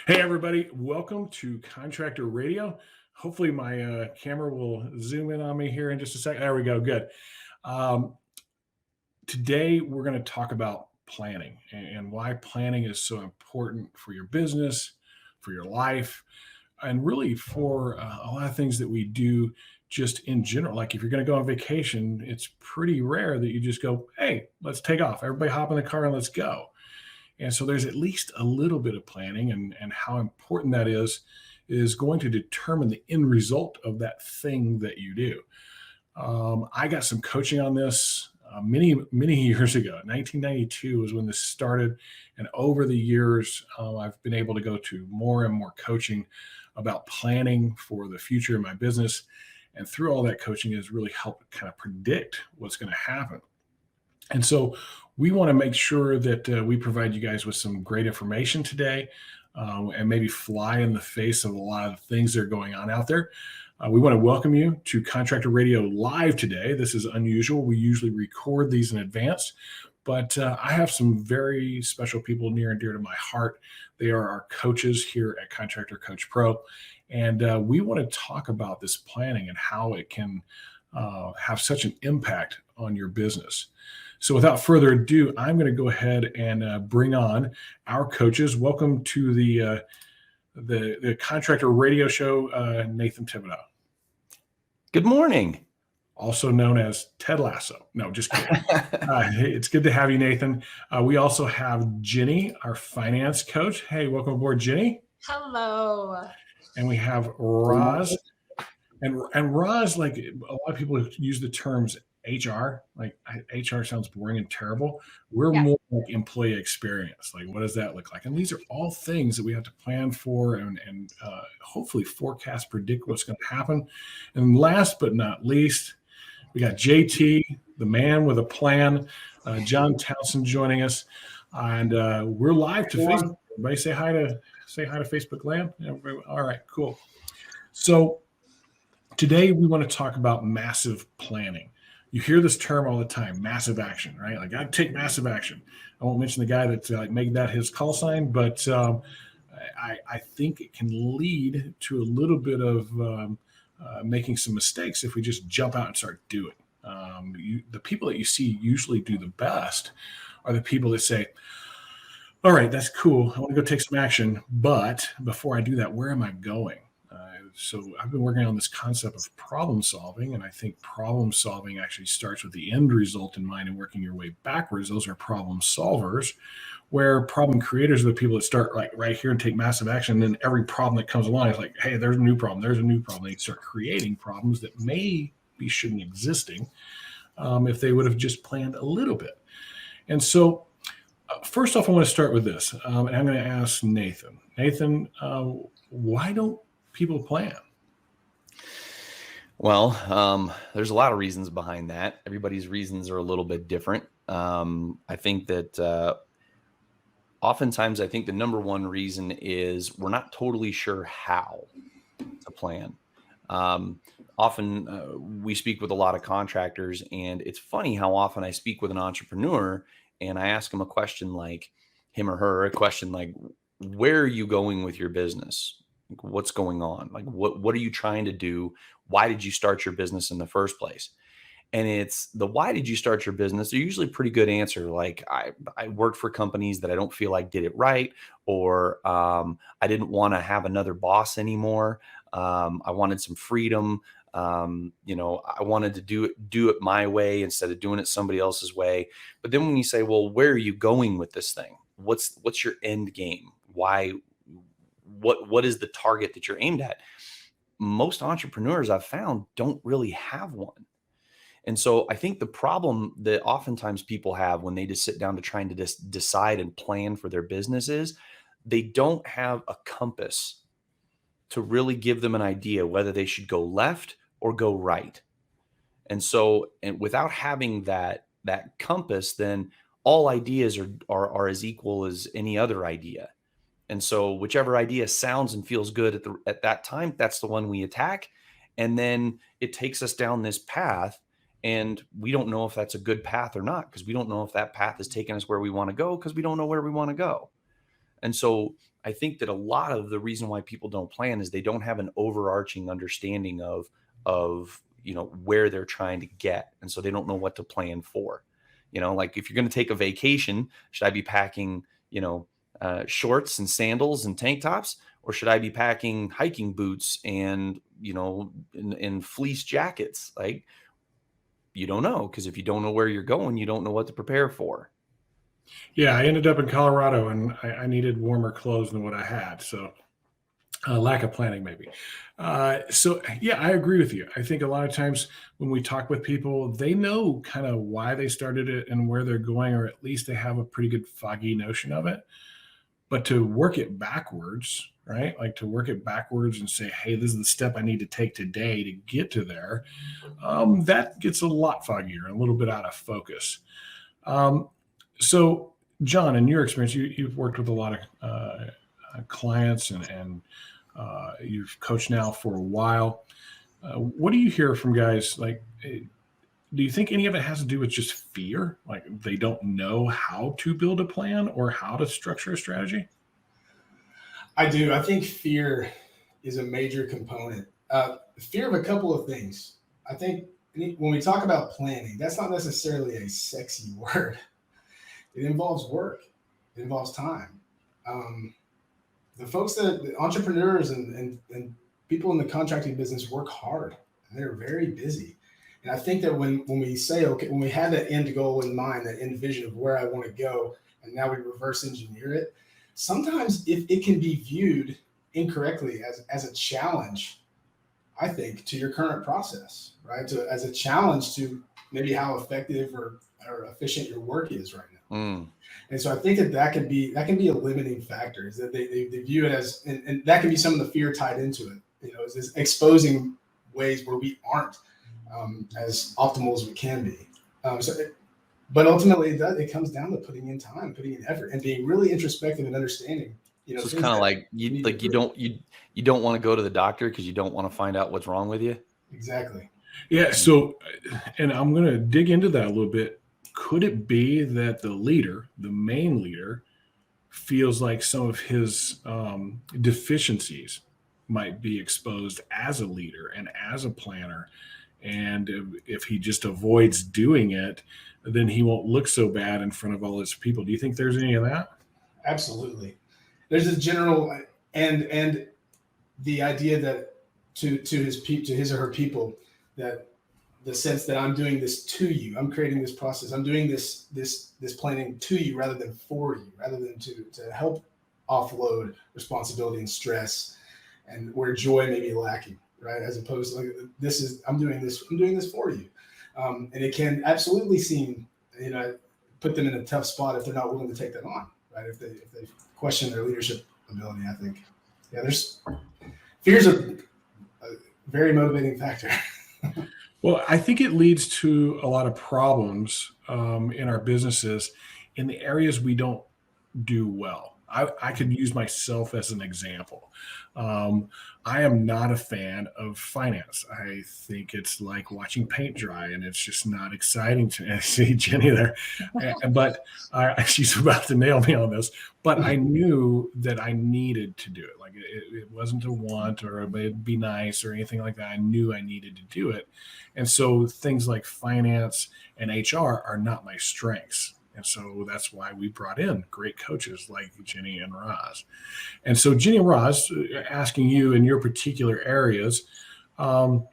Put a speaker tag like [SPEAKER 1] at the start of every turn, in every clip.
[SPEAKER 1] Hey, everybody. Welcome to Contractor Radio. Hopefully, my camera will zoom in on me here in just a second. There we go. Good. Um, Today, we're going to talk about planning and why planning is so important for your business, for your life, and really for a lot of things that we do just in general. Like if you're going to go on vacation, it's pretty rare that you just go, hey, let's take off. Everybody hop in the car and let's go. And so there's at least a little bit of planning, and how important that is going to determine the end result of that thing that you do. I got some coaching on this many years ago. 1992 was when this started, and over the years, I've been able to go to more and more coaching about planning for the future of my business. And through all that coaching has really helped kind of predict what's going to happen. And so we want to make sure that we provide you guys with some great information today, and maybe fly in the face of a lot of things that are going on out there. We want to welcome you to Contractor Radio Live today. This is unusual. We usually record these in advance, but I have some very special people near and dear to my heart. They are our coaches here at Contractor Coach Pro. And we want to talk about this planning and how it can have such an impact on your business. So without further ado, I'm going to go ahead and bring on our coaches. Welcome to the Contractor Radio Show, Nathan Thibodeau.
[SPEAKER 2] Good morning.
[SPEAKER 1] Also known as Ted Lasso. No, just kidding. Hey, it's good to have you, Nathan. We also have Jenny, our finance coach. Hey, welcome aboard, Jenny.
[SPEAKER 3] Hello.
[SPEAKER 1] And we have Roz. And Roz, like a lot of people use the terms HR, like HR sounds boring and terrible. We're more like employee experience. Like, what does that look like? And these are all things that we have to plan for and hopefully forecast, predict what's going to happen. And last but not least, we got JT, the man with a plan, John Townsend joining us. And we're live to Facebook. Everybody say hi to Facebook land. Everybody, all right, cool. So today we want to talk about massive planning. You hear this term all the time, massive action, right? Like, I take massive action. I won't mention the guy that made that his call sign, but I think it can lead to a little bit of making some mistakes if we just jump out and start doing. The people that you see usually do the best are the people that say, all right, that's cool. I want to go take some action. But before I do that, where am I going? So I've been working on this concept of problem solving, and I think problem solving actually starts with the end result in mind and working your way backwards. Those are problem solvers, where problem creators are the people that start like right here and take massive action. And then every problem that comes along is like, hey, there's a new problem. There's a new problem. They start creating problems that maybe shouldn't existing if they would have just planned a little bit. And so first off, I want to start with this. And I'm going to ask Nathan. Nathan, why don't people plan?
[SPEAKER 2] Well, there's a lot of reasons behind that. Everybody's reasons are a little bit different. I think that oftentimes I think the number one reason is we're not totally sure how to plan. Often we speak with a lot of contractors, and it's funny how often I speak with an entrepreneur and I ask him a question like, him or her, a question like, where are you going with your business? What's going on? Like, what are you trying to do? Why did you start your business in the first place? And it's the why did you start your business? They're usually a pretty good answer. Like, I worked for companies that I don't feel like did it right, or I didn't want to have another boss anymore. I wanted some freedom. I wanted to do it my way instead of doing it somebody else's way. But then when you say, well, where are you going with this thing? What's your end game? Why? What is the target that you're aimed at? Most entrepreneurs I've found don't really have one. And so I think the problem that oftentimes people have when they just sit down to trying to decide and plan for their business is they don't have a compass to really give them an idea whether they should go left or go right. And so, and without having that compass, then all ideas are as equal as any other idea. And so whichever idea sounds and feels good at that time, that's the one we attack. And then it takes us down this path, and we don't know if that's a good path or not, because we don't know if that path is taking us where we want to go, because we don't know where we want to go. And so I think that a lot of the reason why people don't plan is they don't have an overarching understanding of where they're trying to get. And so they don't know what to plan for. Like if you're going to take a vacation, should I be packing, shorts and sandals and tank tops, or should I be packing hiking boots and, in fleece jackets? Like, you don't know, because if you don't know where you're going, you don't know what to prepare for.
[SPEAKER 1] Yeah, I ended up in Colorado and I needed warmer clothes than what I had. So lack of planning, maybe. So yeah, I agree with you. I think a lot of times when we talk with people, they know kind of why they started it and where they're going, or at least they have a pretty good foggy notion of it. But to work it backwards, right? Like to work it backwards and say, hey, this is the step I need to take today to get to there. That gets a lot foggier, a little bit out of focus. Um, so, John, in your experience, you've worked with a lot of clients and you've coached now for a while. What do you hear from guys? Like, do you think any of it has to do with just fear? Like they don't know how to build a plan or how to structure a strategy?
[SPEAKER 3] I do. I think fear is a major component. Fear of a couple of things. I think when we talk about planning, that's not necessarily a sexy word. It involves work. It involves time. The entrepreneurs and people in the contracting business work hard and they're very busy. And I think that when we say, okay, when we have that end goal in mind, that end vision of where I want to go, and now we reverse engineer it, sometimes it can be viewed incorrectly as a challenge, I think, to your current process, right? As a challenge to maybe how effective or efficient your work is right now. And so I think that can be a limiting factor, is that they view it as, and that can be some of the fear tied into it, is exposing ways where we aren't as optimal as we can be. But ultimately it comes down to putting in time, putting in effort, and being really introspective and understanding.
[SPEAKER 2] So it's kind of like you don't want to go to the doctor because you don't want to find out what's wrong with you.
[SPEAKER 3] Exactly.
[SPEAKER 1] Yeah. So, and I'm going to dig into that a little bit. Could it be that the main leader, feels like some of his deficiencies might be exposed as a leader and as a planner? And if he just avoids doing it, then he won't look so bad in front of all his people. Do you think there's any of that?
[SPEAKER 3] Absolutely. There's a general and the idea that to his or her people, that the sense that I'm doing this to you, I'm creating this process, I'm doing this planning to you rather than for you, rather than to help offload responsibility and stress, and where joy may be lacking, right? As opposed to like, I'm doing this for you. And it can absolutely seem, put them in a tough spot if they're not willing to take that on, right? If they question their leadership ability, I think. Yeah, fear's a very motivating factor.
[SPEAKER 1] Well, I think it leads to a lot of problems in our businesses in the areas we don't do well. I could use myself as an example. I am not a fan of finance. I think it's like watching paint dry, and it's just not exciting to me. I see Jenny there, but she's about to nail me on this. But I knew that I needed to do it. Like it wasn't a want or it'd be nice or anything like that. I knew I needed to do it. And so things like finance and HR are not my strengths. And so that's why we brought in great coaches like Jenny and Roz. And so Jenny and Roz, asking you in your particular areas, do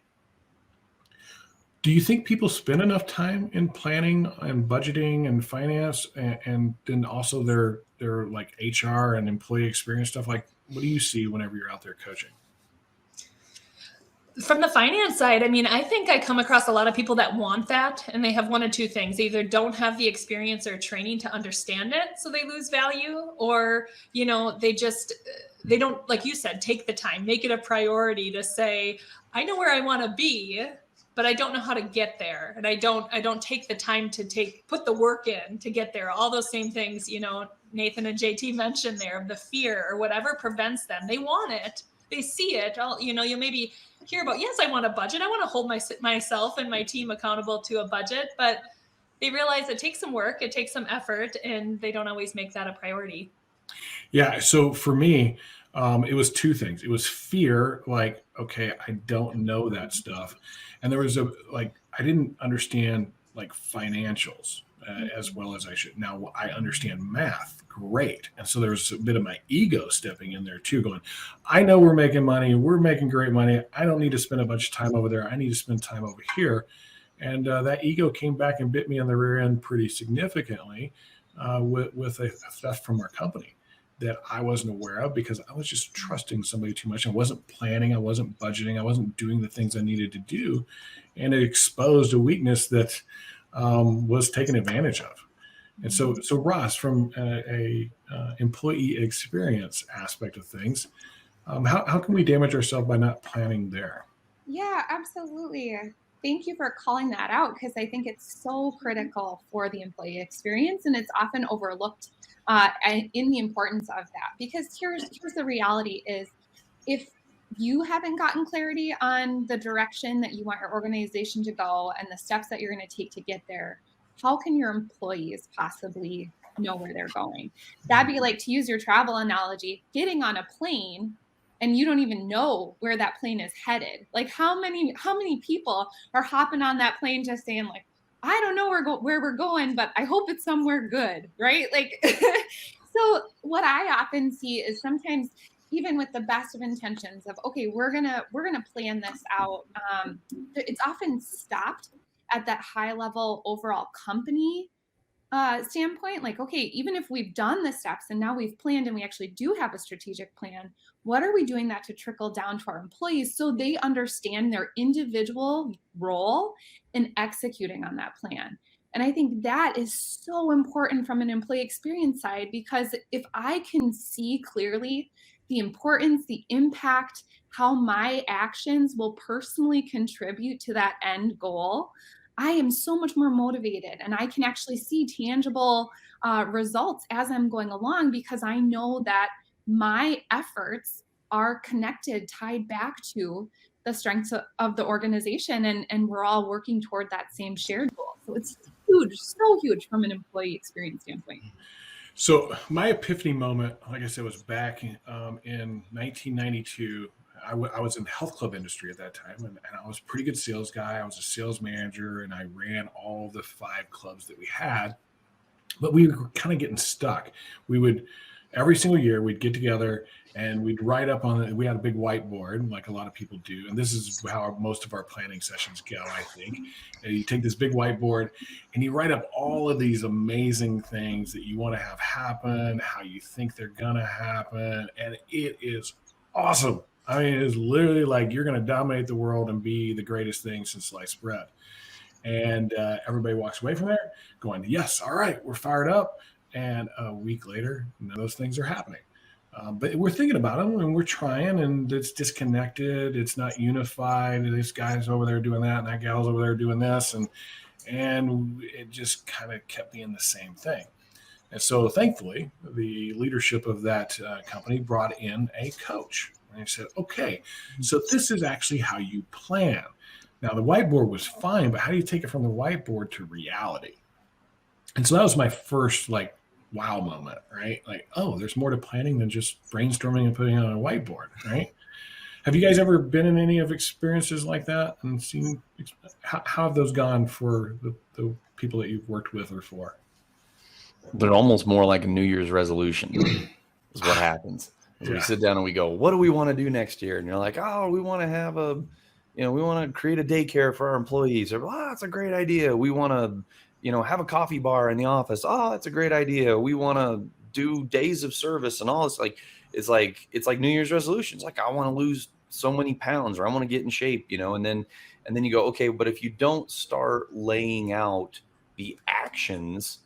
[SPEAKER 1] you think people spend enough time in planning and budgeting and finance, and then also their like HR and employee experience stuff? Like, what do you see whenever you're out there coaching?
[SPEAKER 4] From the finance side, I think I come across a lot of people that want that, and they have one of two things. They either don't have the experience or training to understand it, so they lose value, or, they don't, like you said, take the time, make it a priority to say, I know where I want to be, but I don't know how to get there. And I don't take the time to put the work in to get there. All those same things, Nathan and JT mentioned there, of the fear or whatever prevents them. They want it. They see it. You maybe hear about, yes, I want a budget. I want to hold myself and my team accountable to a budget, but they realize it takes some work, it takes some effort, and they don't always make that a priority.
[SPEAKER 1] Yeah. So for me, it was two things. It was fear, like, okay, I don't know that stuff. And there was I didn't understand like financials as well as I should. Now I understand math great. And so there's a bit of my ego stepping in there too, going, I know we're making money. We're making great money. I don't need to spend a bunch of time over there. I need to spend time over here. And that ego came back and bit me on the rear end pretty significantly with a theft from our company that I wasn't aware of because I was just trusting somebody too much. I wasn't planning. I wasn't budgeting. I wasn't doing the things I needed to do. And it exposed a weakness that was taken advantage of. And so Ross, from a employee experience aspect of things, how can we damage ourselves by not planning there?
[SPEAKER 5] Yeah, absolutely. Thank you for calling that out because I think it's so critical for the employee experience and it's often overlooked in the importance of that. Because here's the reality is if you haven't gotten clarity on the direction that you want your organization to go and the steps that you're going to take to get there, how can your employees possibly know where they're going? That'd be like, to use your travel analogy, getting on a plane and you don't even know where that plane is headed. Like how many people are hopping on that plane just saying like, I don't know where we're going, but I hope it's somewhere good, right? Like, so what I often see is sometimes even with the best of intentions of, okay, we're gonna plan this out. It's often stopped at that high level overall company standpoint. Like, okay, even if we've done the steps and now we've planned and we actually do have a strategic plan, what are we doing that to trickle down to our employees so they understand their individual role in executing on that plan? And I think that is so important from an employee experience side, because if I can see clearly the importance, the impact, how my actions will personally contribute to that end goal, I am so much more motivated and I can actually see tangible results as I'm going along because I know that my efforts are connected, tied back to the strengths of the organization, and we're all working toward that same shared goal. So it's huge, so huge from an employee experience standpoint.
[SPEAKER 1] So my epiphany moment, like I said, was back in 1992. I was in the health club industry at that time, and I was a pretty good sales guy. I was a sales manager, and I ran all the 5 clubs that we had. But we were kind of getting stuck. We would every single year we'd get together and we'd write up on it. We had a big whiteboard, like a lot of people do, and this is how most of our planning sessions go, I think. And you take this big whiteboard and you write up all of these amazing things that you want to have happen, how you think they're gonna happen, and it is awesome. I mean, it is literally like you're going to dominate the world and be the greatest thing since sliced bread. And everybody walks away from there going, yes, all right, we're fired up. And a week later, none of those things are happening. But we're thinking about them and we're trying, and it's disconnected. It's not unified. This guy's over there doing that, and that gal's over there doing this. And it just kind of kept being the same thing. And so thankfully, the leadership of that company brought in a coach. And he said, okay, so this is actually how you plan. Now, the whiteboard was fine, but how do you take it from the whiteboard to reality? And so that was my first wow moment, right? Like, oh, there's more to planning than just brainstorming and putting it on a whiteboard, right? Have you guys ever been in any of experiences like that and seen how have those gone for the people that you've worked with or for?
[SPEAKER 2] They're almost more like a New Year's resolution is what happens. We sit down and we go, what do we want to do next year? And you're like, oh, we want to have we want to create a daycare for our employees. Or, oh, that's a great idea. We want to, have a coffee bar in the office. Oh, that's a great idea. We want to do days of service and all this. It's like New Year's resolutions. Like, I want to lose so many pounds, or I want to get in shape, and then you go, okay, but if you don't start laying out the actions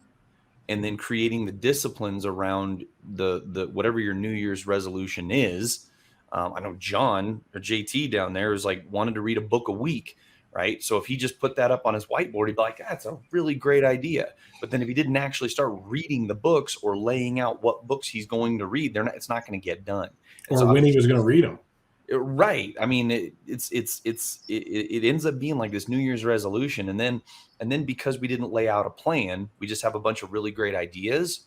[SPEAKER 2] and then creating the disciplines around the whatever your New Year's resolution is. I know John or JT down there is wanted to read a book a week, right? So if he just put that up on his whiteboard, he'd be like, that's a really great idea. But then if he didn't actually start reading the books or laying out what books he's going to read, it's not going to get done.
[SPEAKER 1] Or when he was going to read them.
[SPEAKER 2] Right. I mean, it ends up being like this New Year's resolution. And then because we didn't lay out a plan, we just have a bunch of really great ideas.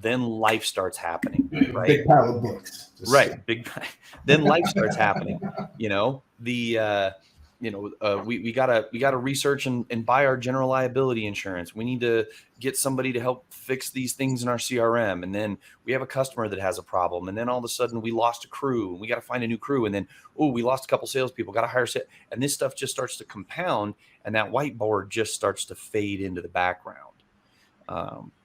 [SPEAKER 2] then life starts happening, right?
[SPEAKER 3] Big pile of books.
[SPEAKER 2] Right. Then life starts happening. We gotta research and buy our general liability insurance. We need to get somebody to help fix these things in our CRM. And then we have a customer that has a problem. And then all of a sudden we lost a crew and we got to find a new crew. And then, we lost a couple salespeople, got to hire. And this stuff just starts to compound, and that whiteboard just starts to fade into the background.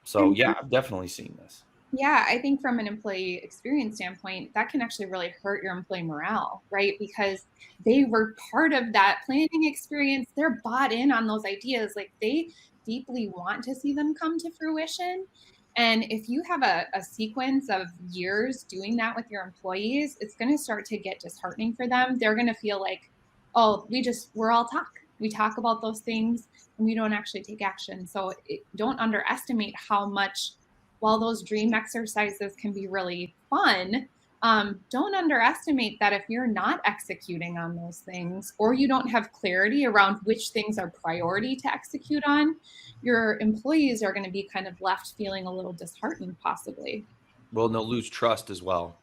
[SPEAKER 2] So yeah, I've definitely seen this.
[SPEAKER 5] Yeah, I think from an employee experience standpoint, that can actually really hurt your employee morale, right? Because they were part of that planning experience. They're bought in on those ideas. Like, they deeply want to see them come to fruition. And if you have a sequence of years doing that with your employees, it's going to start to get disheartening for them. They're going to feel like, oh, we're all talk. We talk about those things and we don't actually take action. So don't underestimate how much, while those dream exercises can be really fun, don't underestimate that if you're not executing on those things, or you don't have clarity around which things are priority to execute on, your employees are going to be kind of left feeling a little disheartened, possibly.
[SPEAKER 2] Well, and they'll lose trust as well.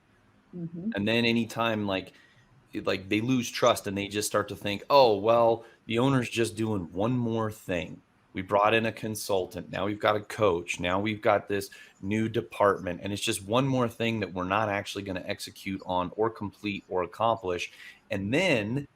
[SPEAKER 5] Mm-hmm.
[SPEAKER 2] And then anytime like they lose trust and they just start to think, oh, well, the owner's just doing one more thing. We brought in a consultant. Now we've got a coach. Now we've got this new department. And it's just one more thing that we're not actually going to execute on or complete or accomplish. And then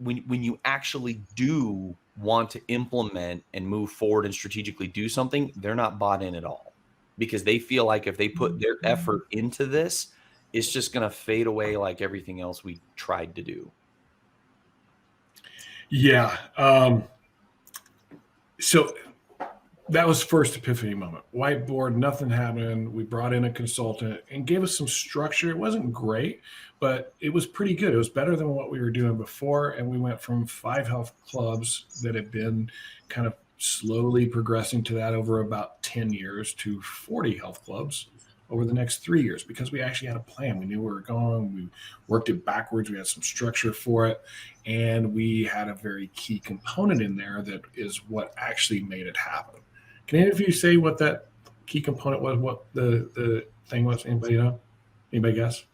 [SPEAKER 2] when you actually do want to implement and move forward and strategically do something, they're not bought in at all, because they feel like if they put their effort into this, it's just going to fade away like everything else we tried to do.
[SPEAKER 1] Yeah. So that was first epiphany moment. Whiteboard, nothing happened. We brought in a consultant and gave us some structure. It wasn't great, but it was pretty good. It was better than what we were doing before. And we went from 5 health clubs that had been kind of slowly progressing to that over about 10 years to 40 health clubs over the next 3 years, because we actually had a plan. We knew where we were going. We worked it backwards. We had some structure for it. And we had a very key component in there that is what actually made it happen. Can any of you say what that key component was, what the thing was? Anybody know? Anybody guess?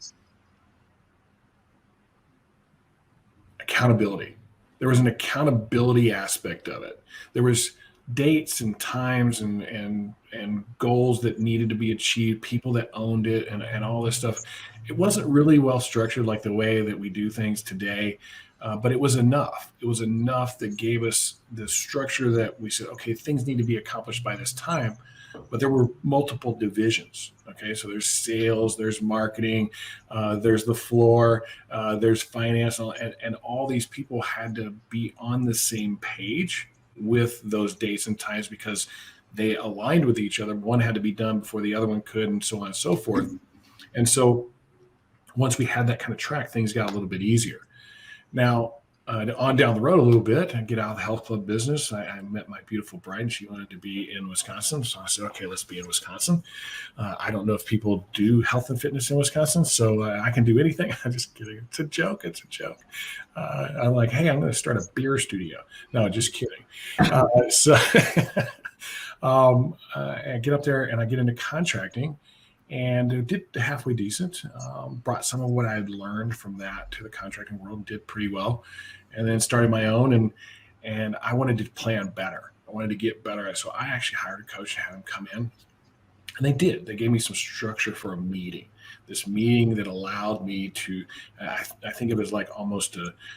[SPEAKER 1] Accountability. There was an accountability aspect of it. There was dates and times and goals that needed to be achieved, people that owned it, and all this stuff. It wasn't really well structured like the way that we do things today, but it was enough. It was enough that gave us the structure that we said, okay, things need to be accomplished by this time. But there were multiple divisions. Okay, so there's sales, there's marketing, there's the floor, there's finance, and all these people had to be on the same page with those dates and times, because they aligned with each other. One had to be done before the other one could, and so on and so forth. And so once we had that kind of track, things got a little bit easier. Now, on down the road a little bit and get out of the health club business, I met my beautiful bride, and she wanted to be in Wisconsin. So I said, okay, let's be in Wisconsin. I don't know if people do health and fitness in Wisconsin, so I can do anything. I'm just kidding. It's a joke. It's a joke. I'm like, hey, I'm going to start a beer studio. No, just kidding. I get up there and I get into contracting, and did halfway decent. Brought some of what I had learned from that to the contracting world, did pretty well. And then started my own, and I wanted to plan better. I wanted to get better. So I actually hired a coach to have him come in. And they did. They gave me some structure for a meeting. This meeting that allowed me to, I think of it as like almost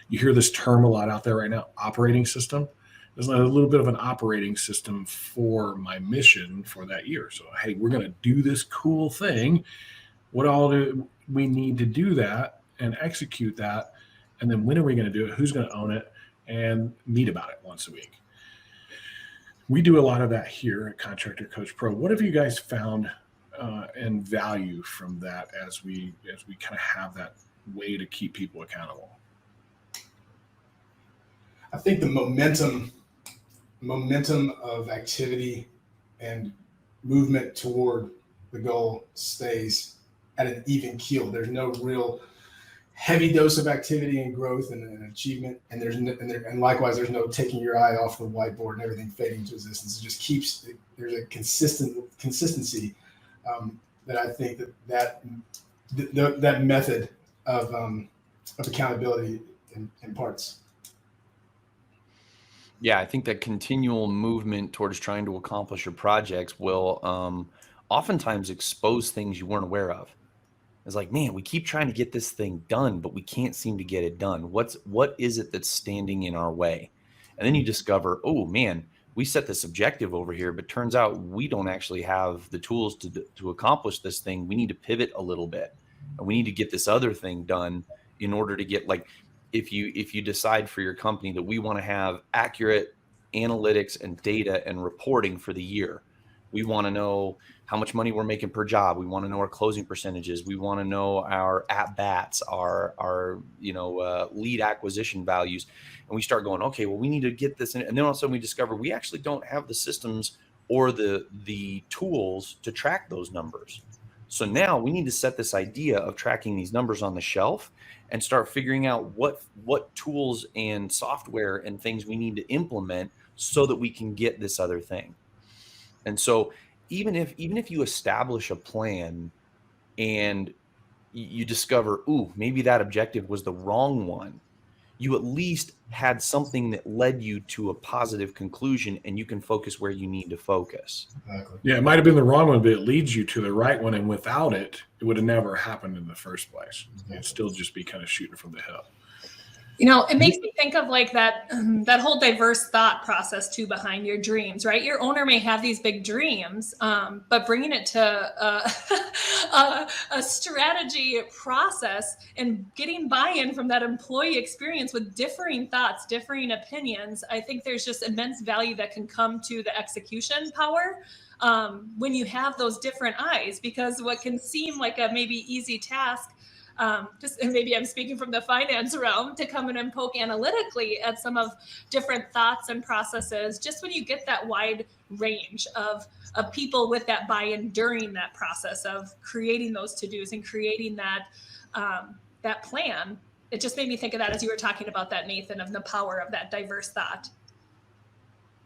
[SPEAKER 1] you hear this term a lot out there right now, operating system. There's a little bit of an operating system for my mission for that year. So, hey, we're going to do this cool thing. What all do we need to do that and execute that? And then when are we going to do it? Who's going to own it? And meet about it once a week. We do a lot of that here at Contractor Coach Pro. What have you guys found and value from that as we kind of have that way to keep people accountable?
[SPEAKER 3] I think the momentum of activity and movement toward the goal stays at an even keel. There's no real heavy dose of activity and growth and achievement, and and likewise there's no taking your eye off the whiteboard and everything fading into existence. It just keeps, there's a consistency that I think that method of accountability imparts.
[SPEAKER 2] Yeah, I think that continual movement towards trying to accomplish your projects will oftentimes expose things you weren't aware of. It's like, man, we keep trying to get this thing done, but we can't seem to get it done. What is it that's standing in our way? And then you discover, oh man, we set this objective over here, but turns out we don't actually have the tools to accomplish this thing. We need to pivot a little bit, and we need to get this other thing done in order to get, like, if you decide for your company that we want to have accurate analytics and data and reporting for the year. We want to know how much money we're making per job. We want to know our closing percentages. We want to know our at bats, our lead acquisition values. And we start going, okay, well, we need to get this in. And then all of a sudden we discover we actually don't have the systems or the tools to track those numbers. So now we need to set this idea of tracking these numbers on the shelf and start figuring out what tools and software and things we need to implement so that we can get this other thing. And so even if you establish a plan and you discover, ooh, maybe that objective was the wrong one, you at least had something that led you to a positive conclusion, and you can focus where you need to focus.
[SPEAKER 3] Exactly.
[SPEAKER 1] Yeah, it might have been the wrong one, but it leads you to the right one. And without it, it would have never happened in the first place. It'd still just be kind of shooting from the hip.
[SPEAKER 4] You know, it makes me think of like that whole diverse thought process too behind your dreams, right? Your owner may have these big dreams, but bringing it to a strategy process and getting buy-in from that employee experience with differing thoughts, differing opinions, I think there's just immense value that can come to the execution power when you have those different eyes, because what can seem like a maybe easy task, and maybe I'm speaking from the finance realm, to come in and poke analytically at some of different thoughts and processes. Just when you get that wide range of people with that buy-in during that process of creating those to-dos and creating that plan, it just made me think of that as you were talking about that, Nathan, of the power of that diverse thought.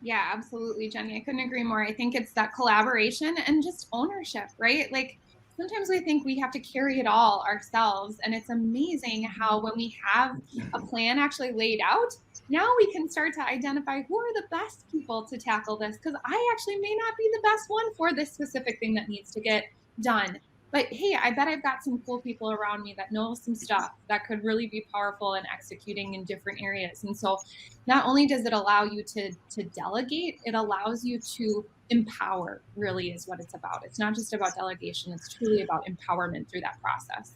[SPEAKER 5] Yeah, absolutely, Jenny. I couldn't agree more. I think it's that collaboration and just ownership, right? Like, sometimes we think we have to carry it all ourselves. And it's amazing how when we have a plan actually laid out, now we can start to identify who are the best people to tackle this, because I actually may not be the best one for this specific thing that needs to get done. But hey, I bet I've got some cool people around me that know some stuff that could really be powerful in executing in different areas. And so not only does it allow you to delegate, it allows you to empower, really is what it's about. It's not just about delegation. It's truly about empowerment through that process.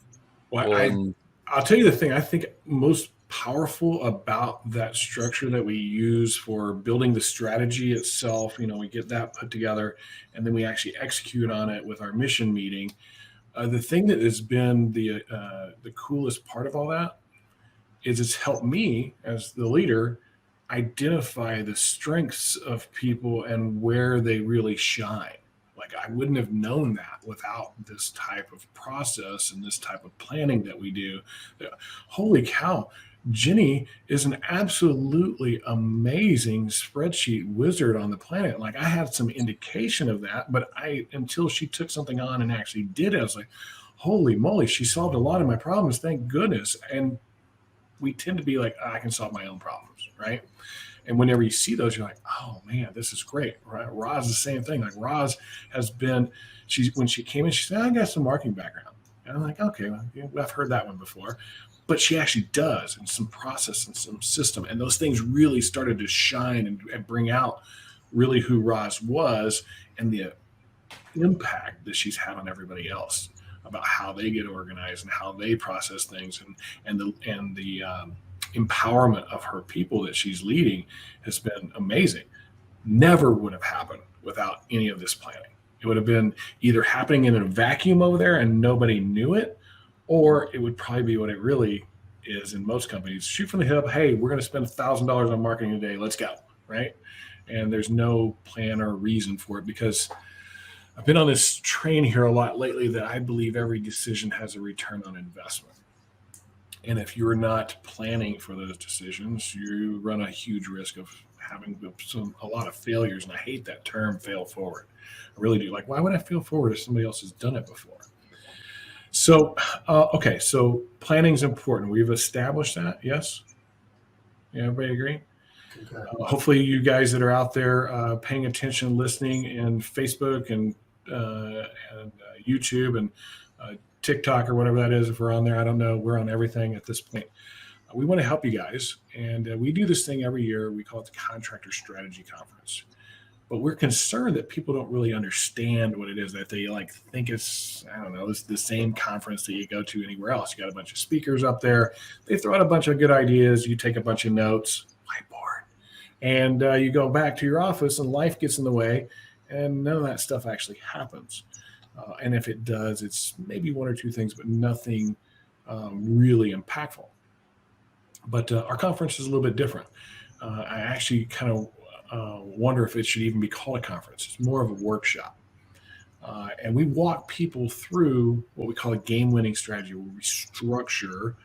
[SPEAKER 1] Well, I'll tell you the thing I think most powerful about that structure that we use for building the strategy itself. We get that put together, and then we actually execute on it with our mission meeting. The thing that has been the coolest part of all that is it's helped me as the leader identify the strengths of people and where they really shine. Like, I wouldn't have known that without this type of process and this type of planning that we do. Holy cow, Jenny is an absolutely amazing spreadsheet wizard on the planet. Like, I had some indication of that, but until she took something on and actually did it, I was like, holy moly, she solved a lot of my problems. Thank goodness. And we tend to be like, I can solve my own problems, right? And whenever you see those, you're like, oh man, this is great, right? Roz, the same thing. Like, Roz has been, when she came in, she said, I got some marketing background. And I'm like, okay, well, I've heard that one before. But she actually does, and some process and some system. And those things really started to shine and bring out really who Roz was and the impact that she's had on everybody else about how they get organized and how they process things, and the empowerment of her people that she's leading has been amazing. Never would have happened without any of this planning. It would have been either happening in a vacuum over there and nobody knew it, or it would probably be what it really is in most companies. Shoot from the hip. Hey, we're going to spend $1,000 on marketing today. Let's go. Right. And there's no plan or reason for it, because I've been on this train here a lot lately that I believe every decision has a return on investment. And if you're not planning for those decisions, you run a huge risk of having a lot of failures. And I hate that term, fail forward. I really do. Like, why would I fail forward if somebody else has done it before? So, okay. So planning is important. We've established that. Yes. Yeah, everybody agree?
[SPEAKER 3] Okay.
[SPEAKER 1] Hopefully you guys that are out there paying attention, listening, and Facebook and YouTube and TikTok or whatever that is, if we're on there, I don't know. We're on everything at this point. We want to help you guys. And we do this thing every year. We call it the Contractor Strategy Conference. But we're concerned that people don't really understand what it is, that they like think it's, I don't know, it's the same conference that you go to anywhere else. You got a bunch of speakers up there. They throw out a bunch of good ideas. You take a bunch of notes, whiteboard, and you go back to your office and life gets in the way and none of that stuff actually happens. And if it does, it's maybe one or two things, but nothing really impactful. But our conference is a little bit different. I actually kind of wonder if it should even be called a conference. It's more of a workshop. And we walk people through what we call a game-winning strategy, where we structure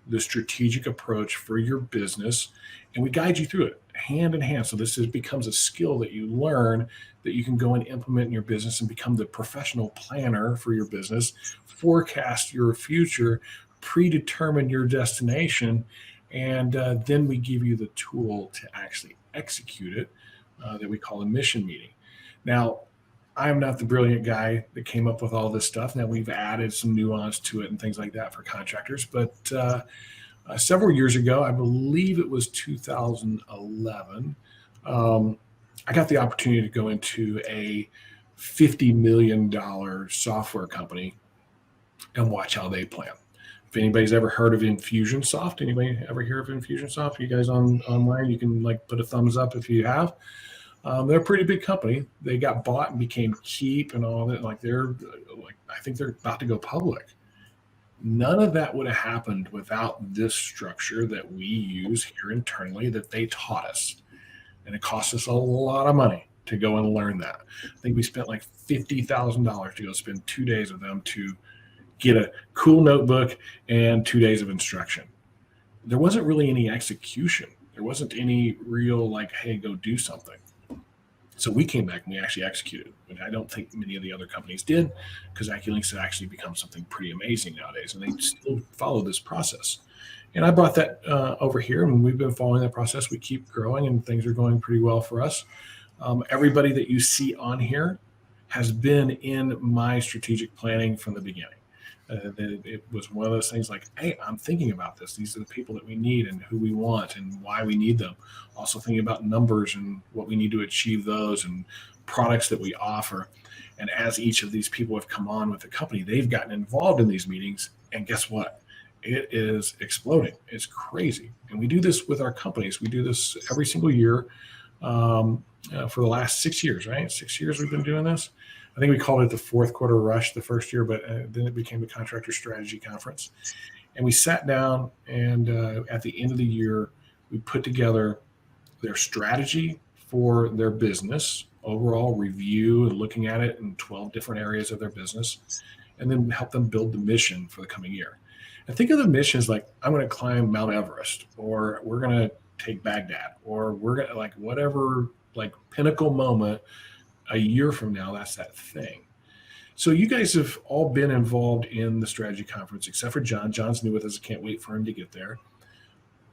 [SPEAKER 1] the strategic approach for your business, and we guide you through it hand in hand. So this becomes a skill that you learn that you can go and implement in your business and become the professional planner for your business, forecast your future, predetermine your destination, and then we give you the tool to actually execute it, that we call a mission meeting. Now, I'm not the brilliant guy that came up with all this stuff. Now, we've added some nuance to it and things like that for contractors. But several years ago, I believe it was 2011, I got the opportunity to go into a $50 million software company and watch how they plan. If anybody's ever heard of Infusionsoft, anybody ever hear of Infusionsoft? You guys online, you can like put a thumbs up if you have. They're a pretty big company. They got bought and became Keep and all that. Like I think they're about to go public. None of that would have happened without this structure that we use here internally that they taught us. And it cost us a lot of money to go and learn that. I think we spent like $50,000 to go spend 2 days with them to get a cool notebook and 2 days of instruction. There wasn't really any execution. There wasn't any real like, hey, go do something. So we came back and we actually executed. And I don't think many of the other companies did, because AccuLinks has actually become something pretty amazing nowadays. And they still follow this process. And I brought that over here, and we've been following that process. We keep growing, and things are going pretty well for us. Everybody that you see on here has been in my strategic planning from the beginning. It was one of those things like, hey, I'm thinking about this. These are the people that we need and who we want and why we need them. Also thinking about numbers and what we need to achieve those and products that we offer. And as each of these people have come on with the company, they've gotten involved in these meetings. And guess what? It is exploding. It's crazy. And we do this with our companies. We do this every single year for the last 6 years, right? 6 years we've been doing this. I think we called it the fourth quarter rush the first year, but then it became the Contractor Strategy Conference. And we sat down, and at the end of the year, we put together their strategy for their business, overall review and looking at it in 12 different areas of their business, and then help them build the mission for the coming year. And think of the missions like, I'm going to climb Mount Everest, or we're going to take Baghdad, or we're going to like whatever like pinnacle moment a year from now, that's that thing. So you guys have all been involved in the strategy conference, except for John. John's new with us. I can't wait for him to get there.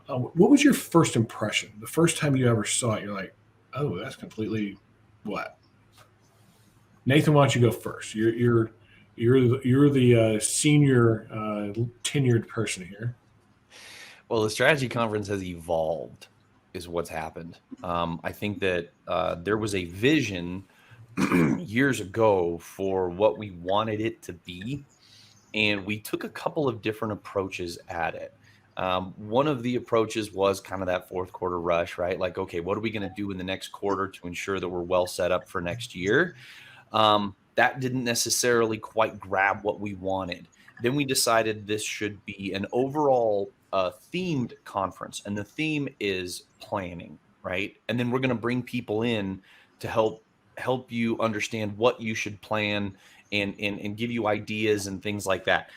[SPEAKER 1] What was your first impression? The first time you ever saw it, you're like, oh, that's completely what? Nathan, why don't you go first? You're the senior tenured person here.
[SPEAKER 2] Well, the strategy conference has evolved, is what's happened. I think that there was a vision years ago for what we wanted it to be, and we took a couple of different approaches at it. One of the approaches was kind of that fourth quarter rush, right? Like, okay, what are we going to do in the next quarter to ensure that we're well set up for next year? That didn't necessarily quite grab what we wanted. Then we decided this should be an overall themed conference, and the theme is planning, right? And then we're going to bring people in to help you understand what you should plan and give you ideas and things like that.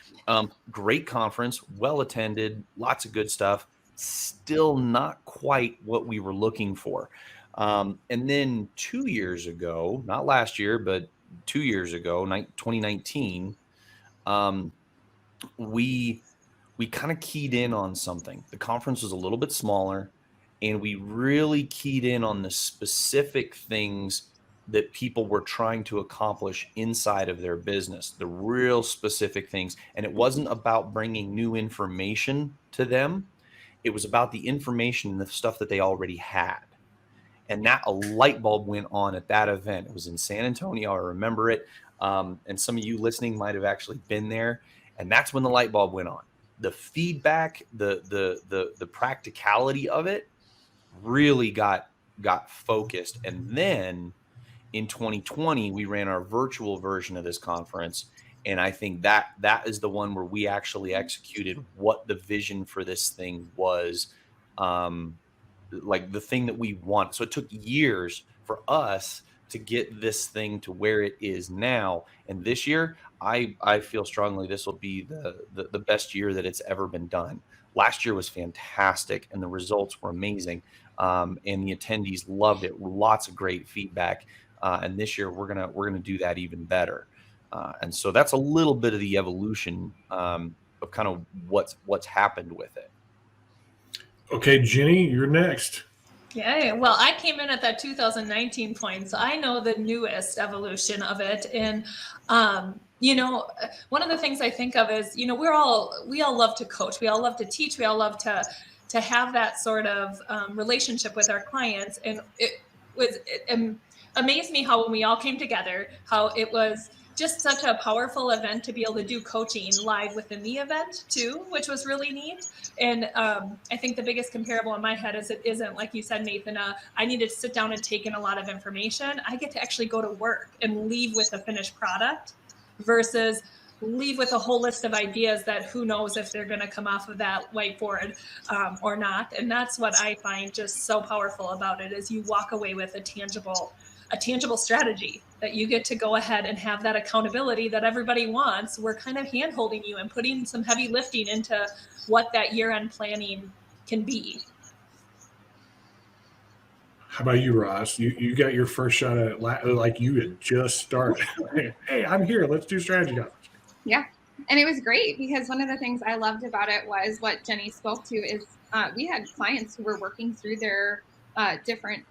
[SPEAKER 2] Great conference, well attended, lots of good stuff. Still not quite what we were looking for. And then 2 years ago, not last year, but 2 years ago, 2019, we kind of keyed in on something. The conference was a little bit smaller, and we really keyed in on the specific things that people were trying to accomplish inside of their business, the real specific things. And it wasn't about bringing new information to them. It was about the information and the stuff that they already had. And that a light bulb went on at that event. It was in San Antonio. I remember it. And some of you listening might have actually been there. And that's when the light bulb went on. The feedback, the practicality of it really got focused. And then in 2020, we ran our virtual version of this conference. And I think that is the one where we actually executed what the vision for this thing was, like the thing that we want. So it took years for us to get this thing to where it is now. And this year, I feel strongly this will be the best year that it's ever been done. Last year was fantastic, and the results were amazing. And the attendees loved it. Lots of great feedback. And this year we're gonna do that even better. And so that's a little bit of the evolution of kind of what's happened with it.
[SPEAKER 1] Okay, Jenny, you're next.
[SPEAKER 4] Yeah, well, I came in at that 2019 point, so I know the newest evolution of it. And one of the things I think of is, we all love to coach, we all love to teach, we all love to have that sort of relationship with our clients. And it amazed me how when we all came together, how it was just such a powerful event to be able to do coaching live within the event too, which was really neat. And I think the biggest comparable in my head is it isn't, like you said, Nathan, I need to sit down and take in a lot of information. I get to actually go to work and leave with a finished product versus leave with a whole list of ideas that who knows if they're going to come off of that whiteboard or not. And that's what I find just so powerful about it, is you walk away with a tangible strategy that you get to go ahead and have that accountability that everybody wants. We're kind of hand-holding you and putting some heavy lifting into what that year-end planning can be.
[SPEAKER 1] How about you, Ross? You got your first shot at it like you had just started. Hey, I'm here. Let's do strategy conference.
[SPEAKER 5] Yeah. And it was great because one of the things I loved about it was what Jenny spoke to is we had clients who were working through their different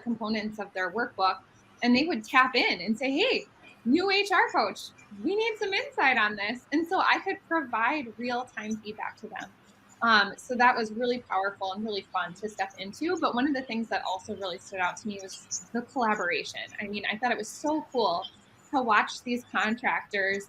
[SPEAKER 5] components of their workbook, and they would tap in and say, hey, new HR coach, we need some insight on this. And so I could provide real-time feedback to them. So that was really powerful and really fun to step into. But one of the things that also really stood out to me was the collaboration. I mean, I thought it was so cool to watch these contractors,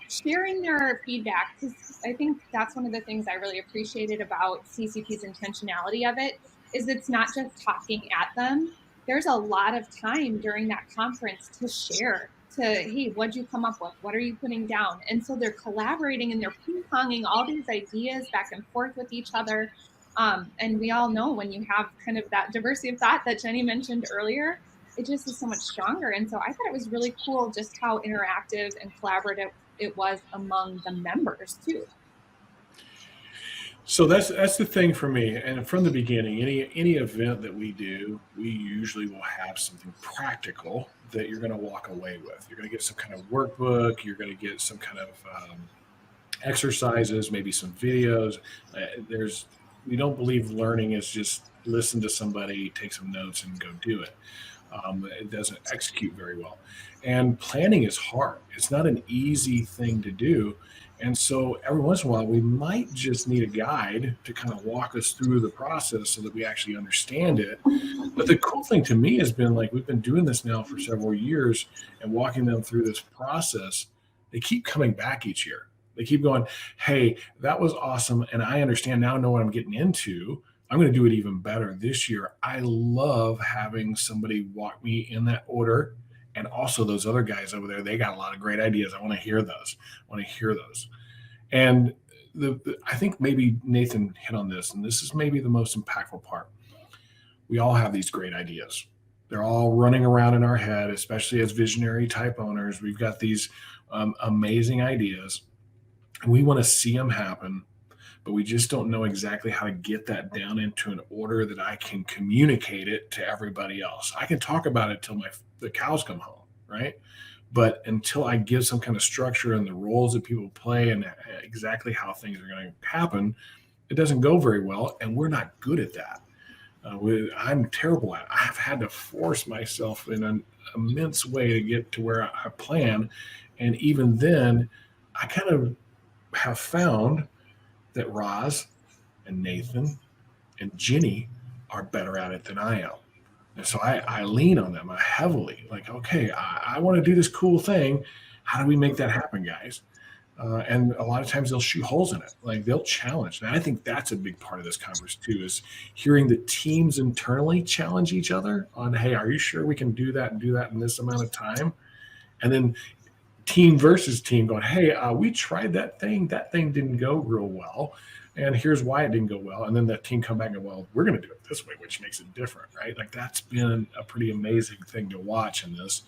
[SPEAKER 5] sharing their feedback, because I think that's one of the things I really appreciated about CCP's intentionality of it, is it's not just talking at them. There's a lot of time during that conference to share, hey, what'd you come up with? What are you putting down? And so they're collaborating and they're ping-ponging all these ideas back and forth with each other. And we all know when you have kind of that diversity of thought that Jenny mentioned earlier, it just is so much stronger. And so I thought it was really cool just how interactive and collaborative it was among the members too.
[SPEAKER 1] So that's the thing for me. And from the beginning, any event that we do, we usually will have something practical that you're going to walk away with. You're going to get some kind of workbook. You're going to get some kind of exercises, maybe some videos. We don't believe learning is just listen to somebody, take some notes, and go do it. It doesn't execute very well. And planning is hard. It's not an easy thing to do. And so every once in a while, we might just need a guide to kind of walk us through the process so that we actually understand it. But the cool thing to me has been, like, we've been doing this now for several years and walking them through this process. They keep coming back each year. They keep going, hey, that was awesome. And I understand now, know what I'm getting into. I'm going to do it even better this year. I love having somebody walk me in that order. And also those other guys over there, they got a lot of great ideas. I want to hear those. And I think maybe Nathan hit on this, and this is maybe the most impactful part. We all have these great ideas. They're all running around in our head, especially as visionary type owners. We've got these amazing ideas, and we want to see them happen, but we just don't know exactly how to get that down into an order that I can communicate it to everybody else. I can talk about it till the cows come home, right? But until I give some kind of structure and the roles that people play and exactly how things are going to happen, it doesn't go very well, and we're not good at that. I'm terrible at it. I've had to force myself in an immense way to get to where I plan. And even then, I kind of have found that Roz and Nathan and Jenny are better at it than I am. And so I lean on them heavily. Like, okay, I want to do this cool thing. How do we make that happen, guys? And a lot of times they'll shoot holes in it. Like, they'll challenge. And I think that's a big part of this conference too, is hearing the teams internally challenge each other on, hey, are you sure we can do that and do that in this amount of time? And then team versus team going, hey, we tried that thing. That thing didn't go real well. And here's why it didn't go well. And then that team come back and, well, we're going to do it this way, which makes it different, right? Like, that's been a pretty amazing thing to watch in this.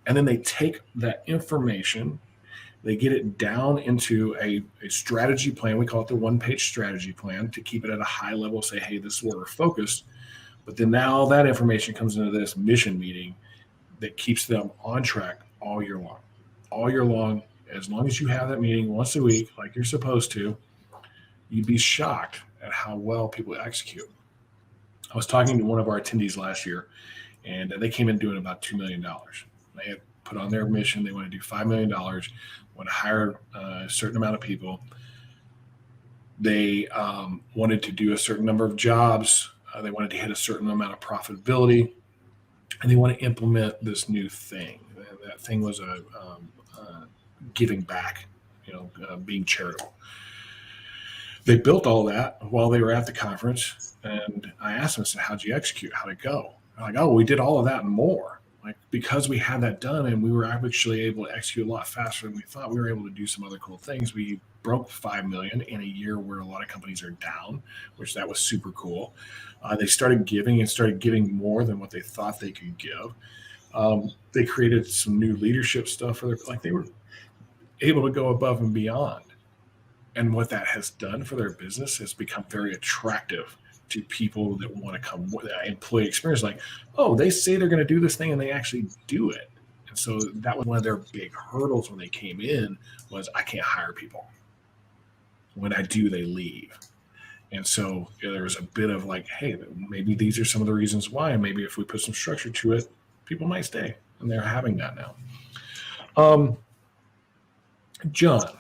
[SPEAKER 1] And then they take that information, they get it down into a strategy plan. We call it the one-page strategy plan to keep it at a high level, say, hey, this is where we're focused. But then now all that information comes into this mission meeting that keeps them on track all year long. All year long, as long as you have that meeting once a week, like you're supposed to, you'd be shocked at how well people execute. I was talking to one of our attendees last year, and they came in doing about $2 million. They had put on their mission, they want to do $5 million, want to hire a certain amount of people. They wanted to do a certain number of jobs. They wanted to hit a certain amount of profitability, and they want to implement this new thing. That thing was a giving back, being charitable. They built all that while they were at the conference, and I asked them, I said, how'd you execute? How'd it go? They're like, oh, we did all of that and more. Like, because we had that done and we were actually able to execute a lot faster than we thought, we were able to do some other cool things. We broke 5 million in a year where a lot of companies are down, which that was super cool. They started giving more than what they thought they could give. They created some new leadership stuff they were able to go above and beyond. And what that has done for their business has become very attractive to people that want to come with that employee experience. Like, oh, they say they're going to do this thing and they actually do it. And so that was one of their big hurdles when they came in, was I can't hire people. When I do, they leave. And so there was a bit of like, hey, maybe these are some of the reasons why. And maybe if we put some structure to it, people might stay. And they're having that now. John,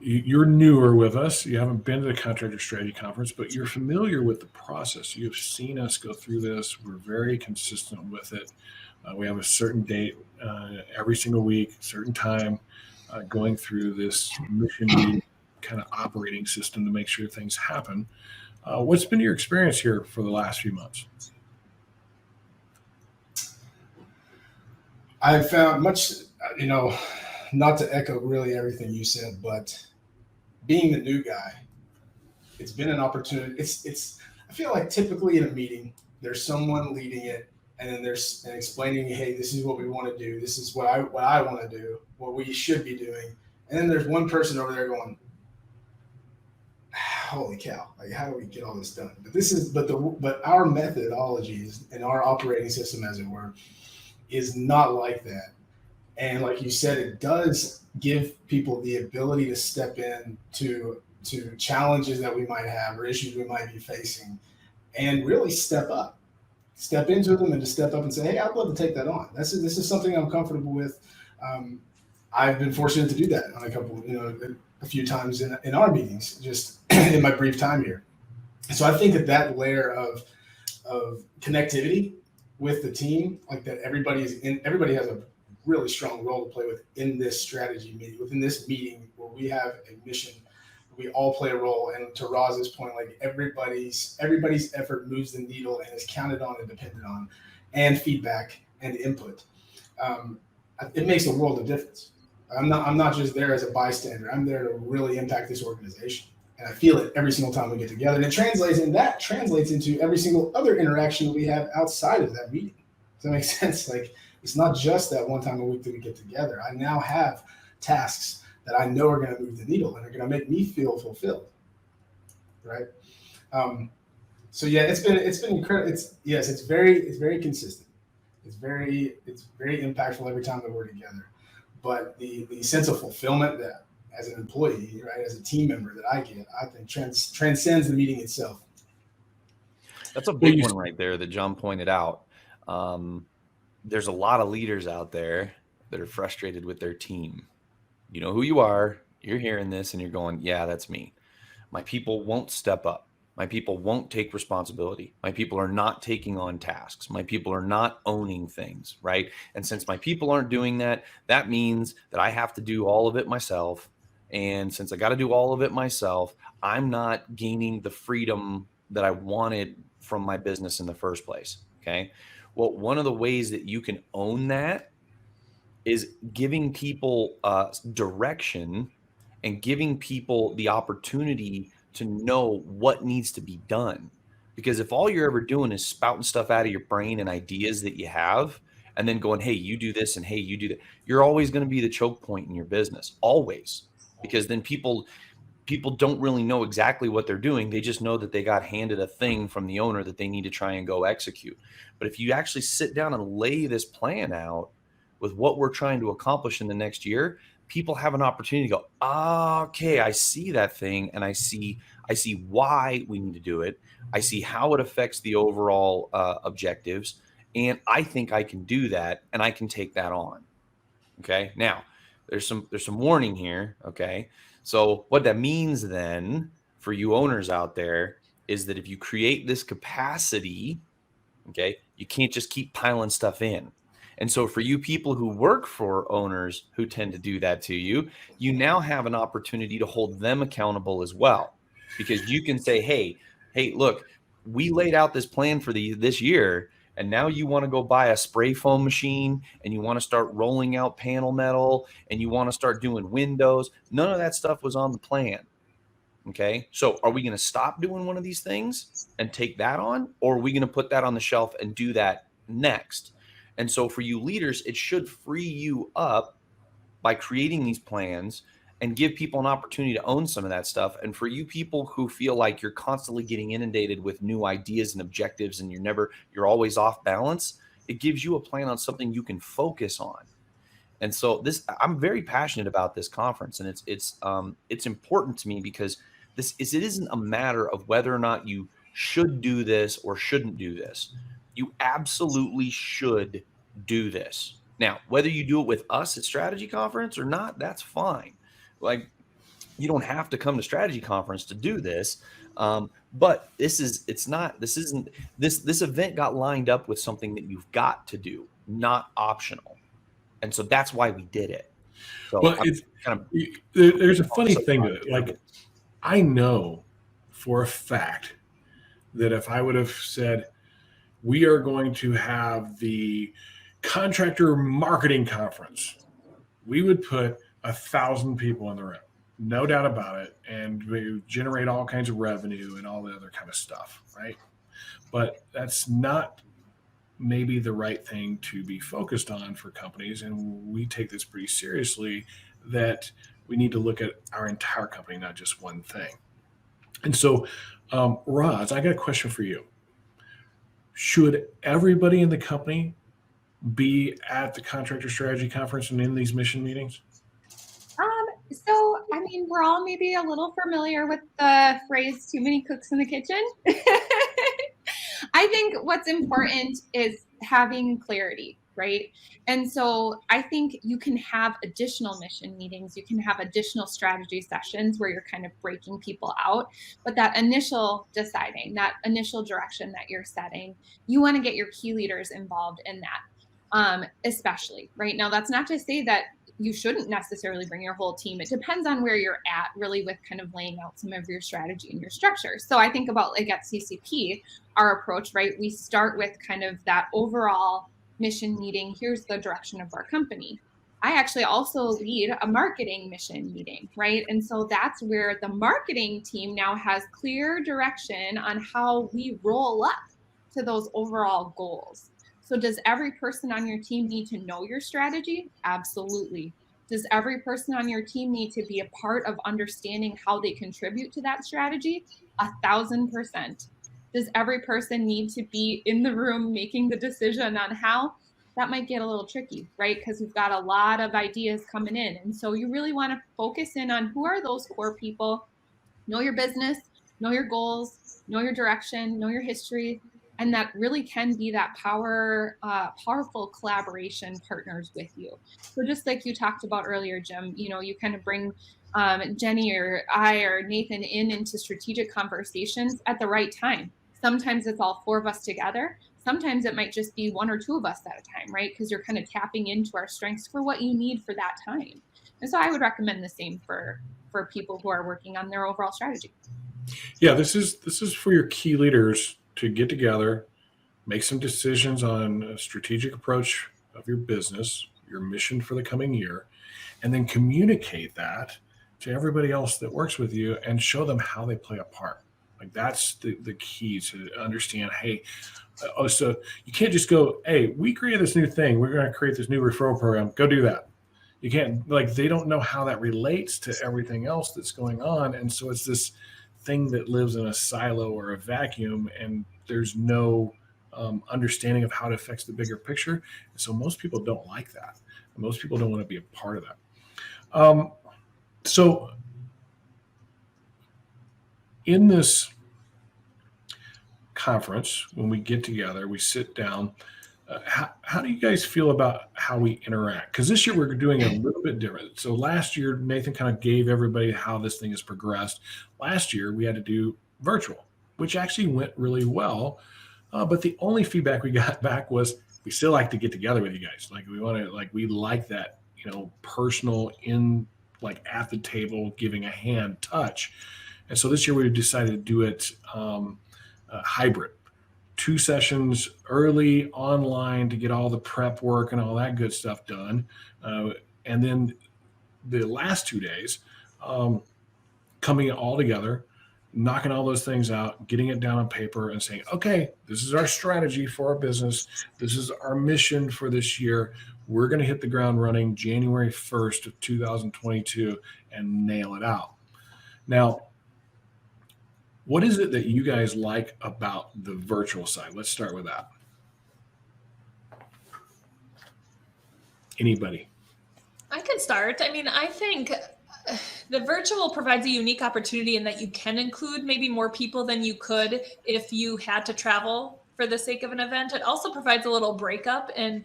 [SPEAKER 1] you're newer with us. You haven't been to the Contractor Strategy Conference, but you're familiar with the process. You've seen us go through this. We're very consistent with it. We have a certain date every single week, certain time, going through this mission kind of operating system to make sure things happen. What's been your experience here for the last few months?
[SPEAKER 3] I've found much, not to echo really everything you said, but being the new guy, it's been an opportunity. I feel like typically in a meeting, there's someone leading it, and then there's explaining, hey, this is what we want to do. This is what I want to do, what we should be doing. And then there's one person over there going, holy cow, like, how do we get all this done? But our methodologies and our operating system, as it were, is not like that. And like you said, it does give people the ability to step in to challenges that we might have or issues we might be facing, and really step into them, and to step up and say, hey, I'd love to take that on. This is something I'm comfortable with. I've been fortunate to do that on a few times in our meetings, just in my brief time here. So I think that layer of connectivity with the team, like that, everybody has a really strong role to play within this strategy meeting, within this meeting where we have a mission, we all play a role. And to Roz's point, like, everybody's effort moves the needle and is counted on and depended on, and feedback and input. It makes a world of difference. I'm not just there as a bystander. I'm there to really impact this organization. And I feel it every single time we get together. And it translates into every single other interaction we have outside of that meeting. Does that make sense? Like, it's not just that one time a week that we get together. I now have tasks that I know are going to move the needle and are going to make me feel fulfilled, right? So yeah, it's been incredible. It's very consistent. It's very impactful every time that we're together. But the sense of fulfillment that as an employee, right, as a team member that I get, I think transcends the meeting itself.
[SPEAKER 2] That's a big one right there that John pointed out. There's a lot of leaders out there that are frustrated with their team. You know who you are, you're hearing this and you're going, yeah, that's me. My people won't step up. My people won't take responsibility. My people are not taking on tasks. My people are not owning things, right? And since my people aren't doing that, that means that I have to do all of it myself. And since I got to do all of it myself, I'm not gaining the freedom that I wanted from my business in the first place, okay? Well, one of the ways that you can own that is giving people direction and giving people the opportunity to know what needs to be done. Because if all you're ever doing is spouting stuff out of your brain and ideas that you have, and then going, hey, you do this and hey, you do that, you're always going to be the choke point in your business, always. Because then people don't really know exactly what they're doing. They just know that they got handed a thing from the owner that they need to try and go execute. But if you actually sit down and lay this plan out with what we're trying to accomplish in the next year, people have an opportunity to go, okay, I see that thing and I see why we need to do it. I see how it affects the overall objectives. And I think I can do that and I can take that on. Okay. Now there's some warning here. Okay. So what that means then for you owners out there is that if you create this capacity, okay, you can't just keep piling stuff in. And so for you people who work for owners who tend to do that to you, you now have an opportunity to hold them accountable as well, because you can say, hey, look, we laid out this plan for this year, and now you want to go buy a spray foam machine and you want to start rolling out panel metal and you want to start doing windows. None of that stuff was on the plan. Okay. So are we going to stop doing one of these things and take that on, or are we going to put that on the shelf and do that next? And so for you leaders, it should free you up by creating these plans and give people an opportunity to own some of that stuff. And for you people who feel like you're constantly getting inundated with new ideas and objectives and you're always off balance, it gives you a plan on something you can focus on. And so I'm very passionate about this conference, and it's important to me because it isn't a matter of whether or not you should do this or shouldn't do this. You absolutely should do this. Now, whether you do it with us at Strategy Conference or not, that's fine. Like, you don't have to come to Strategy Conference to do this. But this event got lined up with something that you've got to do, not optional. And so that's why we did it. So
[SPEAKER 1] well, there's a funny thing to it. Like, I know for a fact that if I would have said, we are going to have the contractor marketing conference, we would put 1,000 people in the room, no doubt about it. And we generate all kinds of revenue and all the other kind of stuff. Right. But that's not maybe the right thing to be focused on for companies. And we take this pretty seriously, that we need to look at our entire company, not just one thing. And so, Roz, I got a question for you. Should everybody in the company be at the Contractor Strategy Conference and in these mission meetings?
[SPEAKER 5] So, I mean, we're all maybe a little familiar with the phrase, too many cooks in the kitchen. I think what's important is having clarity, right? And so I think you can have additional mission meetings. You can have additional strategy sessions where you're kind of breaking people out. But that initial deciding, that initial direction that you're setting, you want to get your key leaders involved in that, especially, right? Now, that's not to say that you shouldn't necessarily bring your whole team. It depends on where you're at, really, with kind of laying out some of your strategy and your structure. So I think about, like, at CCP, our approach, right? We start with kind of that overall mission meeting. Here's the direction of our company. I actually also lead a marketing mission meeting, right? And so that's where the marketing team now has clear direction on how we roll up to those overall goals. So does every person on your team need to know your strategy? Absolutely. Does every person on your team need to be a part of understanding how they contribute to that strategy? 1,000%. Does every person need to be in the room making the decision on how? That might get a little tricky, right? Because we've got a lot of ideas coming in. And so you really want to focus in on who are those core people, know your business, know your goals, know your direction, know your history, and that really can be that powerful collaboration partners with you. So just like you talked about earlier, Jim, you kind of bring Jenny or I or Nathan into strategic conversations at the right time. Sometimes it's all four of us together. Sometimes it might just be one or two of us at a time, right? Because you're kind of tapping into our strengths for what you need for that time. And so I would recommend the same for people who are working on their overall strategy.
[SPEAKER 1] Yeah, this is for your key leaders to get together, make some decisions on a strategic approach of your business, your mission for the coming year, and then communicate that to everybody else that works with you and show them how they play a part. Like that's the key to understand, hey, so you can't just go, hey, we created this new thing. We're going to create this new referral program. Go do that. You can't, like, they don't know how that relates to everything else that's going on. And so it's this thing that lives in a silo or a vacuum, and there's no understanding of how it affects the bigger picture. And so most people don't like that. Most people don't want to be a part of that. So in this conference, when we get together, we sit down. How do you guys feel about how we interact? Because this year we're doing a little bit different. So last year, Nathan kind of gave everybody how this thing has progressed. Last year, we had to do virtual, which actually went really well. But the only feedback we got back was, we still like to get together with you guys. Like we want to, like, we like that, personal like at the table, giving a hand touch. And so this year we decided to do it hybrid. 2 sessions early online to get all the prep work and all that good stuff done. And then the last 2 days, coming all together, knocking all those things out, getting it down on paper and saying, okay, this is our strategy for our business. This is our mission for this year. We're going to hit the ground running January 1st of 2022 and nail it out. Now, what is it that you guys like about the virtual side? Let's start with that. Anybody?
[SPEAKER 4] I could start. I mean, I think the virtual provides a unique opportunity in that you can include maybe more people than you could if you had to travel for the sake of an event. It also provides a little breakup in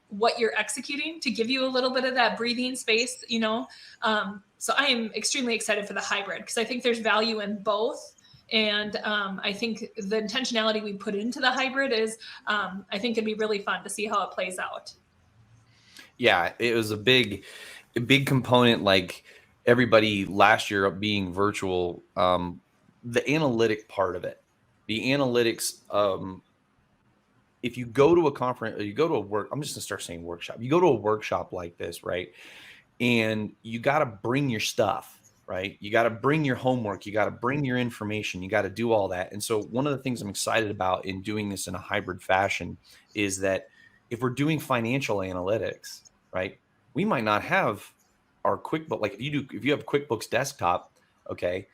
[SPEAKER 4] what you're executing to give you a little bit of that breathing space, So I am extremely excited for the hybrid because I think there's value in both. And I think the intentionality we put into the hybrid is, I think it'd be really fun to see how it plays out.
[SPEAKER 2] Yeah, it was a big component, like everybody last year being virtual, the analytic part of it, the analytics. If you go to a conference or you go to I'm just gonna start saying workshop. You go to a workshop like this, right? And you got to bring your stuff, right? You got to bring your homework. You got to bring your information. You got to do all that. And so one of the things I'm excited about in doing this in a hybrid fashion is that if we're doing financial analytics, right, we might not have our QuickBooks. Like if you have QuickBooks desktop, okay,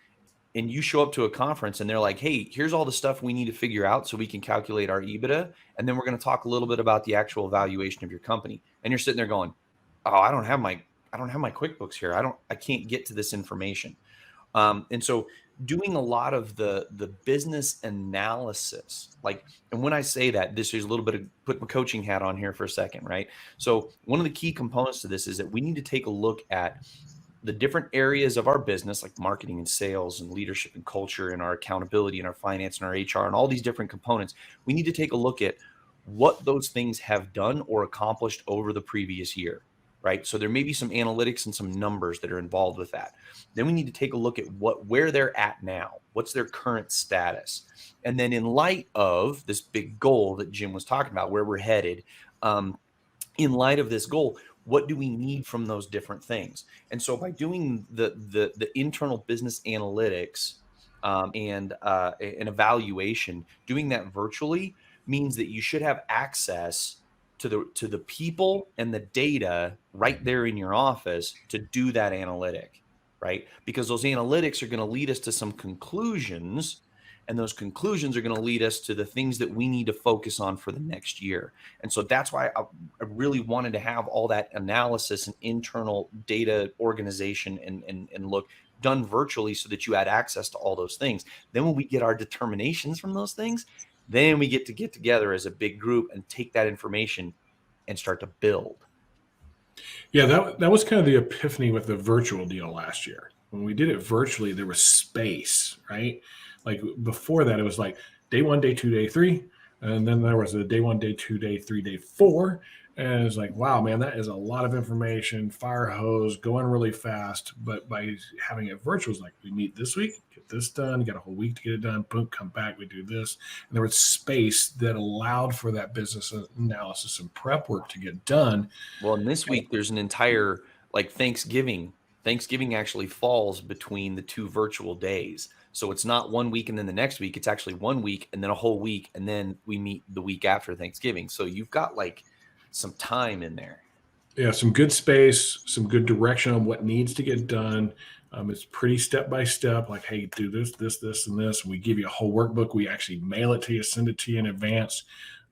[SPEAKER 2] and you show up to a conference and they're like, hey, here's all the stuff we need to figure out so we can calculate our EBITDA. And then we're going to talk a little bit about the actual valuation of your company. And you're sitting there going, oh, I don't have my QuickBooks here. I can't get to this information. And so doing a lot of the business analysis, and when I say that, this is a little bit of put my coaching hat on here for a second, right? So one of the key components to this is that we need to take a look at the different areas of our business, like marketing and sales and leadership and culture and our accountability and our finance and our HR and all these different components. We need to take a look at what those things have done or accomplished over the previous year. Right. So there may be some analytics and some numbers that are involved with that. Then we need to take a look at where they're at now. What's their current status? And then in light of this big goal that Jim was talking about, where we're headed, in light of this goal, what do we need from those different things? And so by doing the internal business analytics and an evaluation, doing that virtually, means that you should have access to the people and the data right there in your office to do that analytic, right? Because those analytics are going to lead us to some conclusions, and those conclusions are going to lead us to the things that we need to focus on for the next year. And so that's why I really wanted to have all that analysis and internal data organization and look done virtually so that you had access to all those things. Then when we get our determinations from those things, then we get together as a big group and take that information and start to build.
[SPEAKER 1] Yeah, that was kind of the epiphany with the virtual deal last year. When we did it virtually, there was space, right? Like before that, it was like day 1, day 2, day 3. And then there was a day 1, day 2, day 3, day 4. And it's like, wow, man, that is a lot of information, fire hose, going really fast. But by having it virtual, it's like, we meet this week, get this done, got a whole week to get it done, boom, come back, we do this. And there was space that allowed for that business analysis and prep work to get done.
[SPEAKER 2] Well, and this week, there's an entire, like Thanksgiving actually falls between the 2 virtual days. So it's not 1 week and then the next week. It's actually 1 week and then a whole week. And then we meet the week after Thanksgiving. So you've got like some time in there.
[SPEAKER 1] Yeah, some good space, some good direction on what needs to get done. It's pretty step by step, like, hey, do this, this, this, and this. And we give you a whole workbook. We actually mail it to you, send it to you in advance.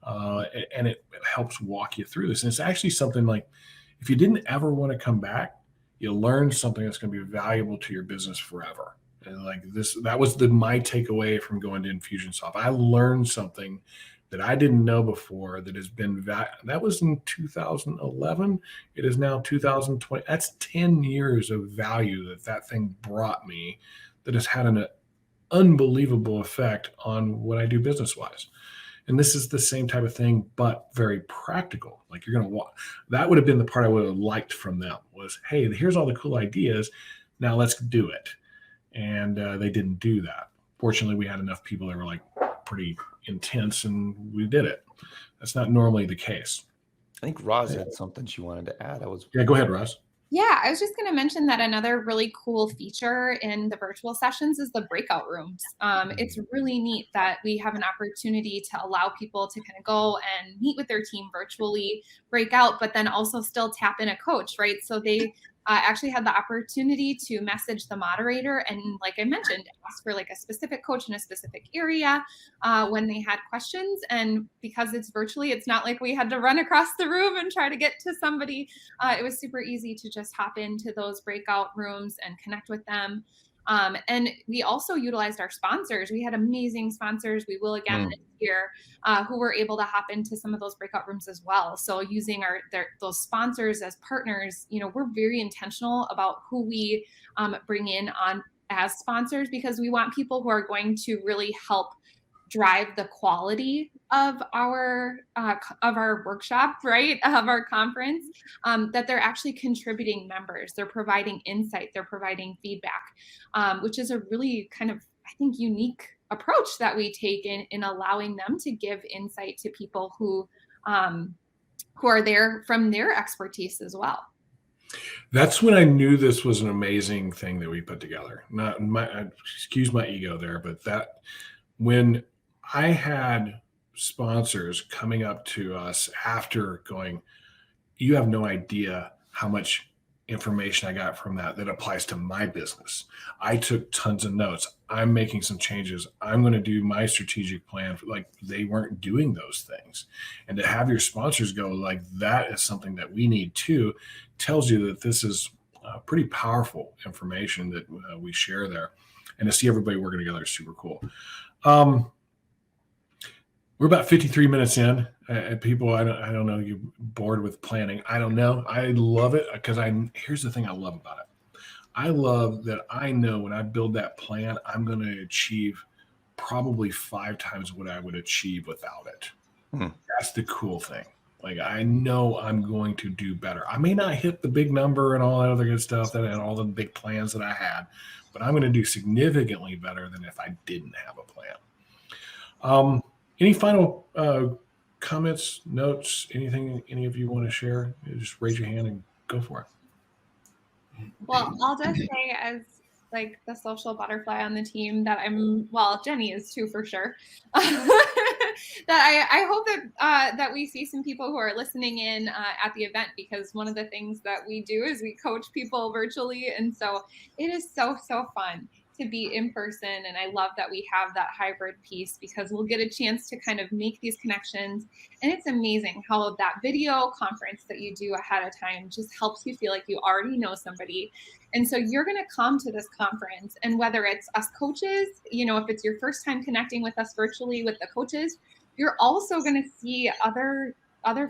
[SPEAKER 1] And it helps walk you through this. And it's actually something like, if you didn't ever want to come back, you learn something that's going to be valuable to your business forever. And like this, that was my takeaway from going to Infusionsoft. I learned something that I didn't know before that has been, that was in 2011. It is now 2020. That's 10 years of value that thing brought me that has had an unbelievable effect on what I do business-wise. And this is the same type of thing, but very practical. Like you're going to walk. That would have been the part I would have liked from them was, hey, here's all the cool ideas. Now let's do it. And they didn't do that. Fortunately, we had enough people that were like pretty intense and we did it. That's not normally the case.
[SPEAKER 2] I think Roz had something she wanted to add.
[SPEAKER 1] Yeah, go ahead, Roz.
[SPEAKER 5] Yeah, I was just going to mention that another really cool feature in the virtual sessions is the breakout rooms. It's really neat that we have an opportunity to allow people to kind of go and meet with their team virtually, break out, but then also still tap in a coach, right? So they actually had the opportunity to message the moderator and, like I mentioned, ask for like a specific coach in a specific area when they had questions. And because it's virtually, it's not like we had to run across the room and try to get to somebody. It was super easy to just hop into those breakout rooms and connect with them. And we also utilized our sponsors. We had amazing sponsors. We will again this year, who were able to hop into some of those breakout rooms as well. So using those sponsors as partners, we're very intentional about who we bring in on as sponsors, because we want people who are going to really help drive the quality of our workshop, right? Of our conference, that they're actually contributing members. They're providing insight. They're providing feedback, which is a really kind of, I think, unique approach that we take in allowing them to give insight to people who are there from their expertise as well.
[SPEAKER 1] That's when I knew this was an amazing thing that we put together. Excuse my ego there, but that when I had sponsors coming up to us after going, you have no idea how much information I got from that applies to my business. I took tons of notes. I'm making some changes. I'm going to do my strategic plan. Like, they weren't doing those things. And to have your sponsors go like, that is something that we need too, tells you that this is pretty powerful information that we share there. And to see everybody working together is super cool. We're about 53 minutes in. People, I don't know, you're bored with planning. I don't know. I love it because here's the thing I love about it. I love that I know when I build that plan, I'm going to achieve probably 5 times what I would achieve without it. That's the cool thing. Like, I know I'm going to do better. I may not hit the big number and all that other good stuff and all the big plans that I had, but I'm going to do significantly better than if I didn't have a plan. Any final comments, notes, anything any of you want to share? Just raise your hand and go for it.
[SPEAKER 5] Well, I'll just say, as like the social butterfly on the team, that Jenny is too, for sure. that I hope that that we see some people who are listening in at the event, because one of the things that we do is we coach people virtually, and so it is so fun to be in person. And I love that we have that hybrid piece, because we'll get a chance to kind of make these connections. And it's amazing how that video conference that you do ahead of time just helps you feel like you already know somebody. And so you're going to come to this conference, and whether it's us coaches, you know, if it's your first time connecting with us virtually with the coaches, you're also going to see other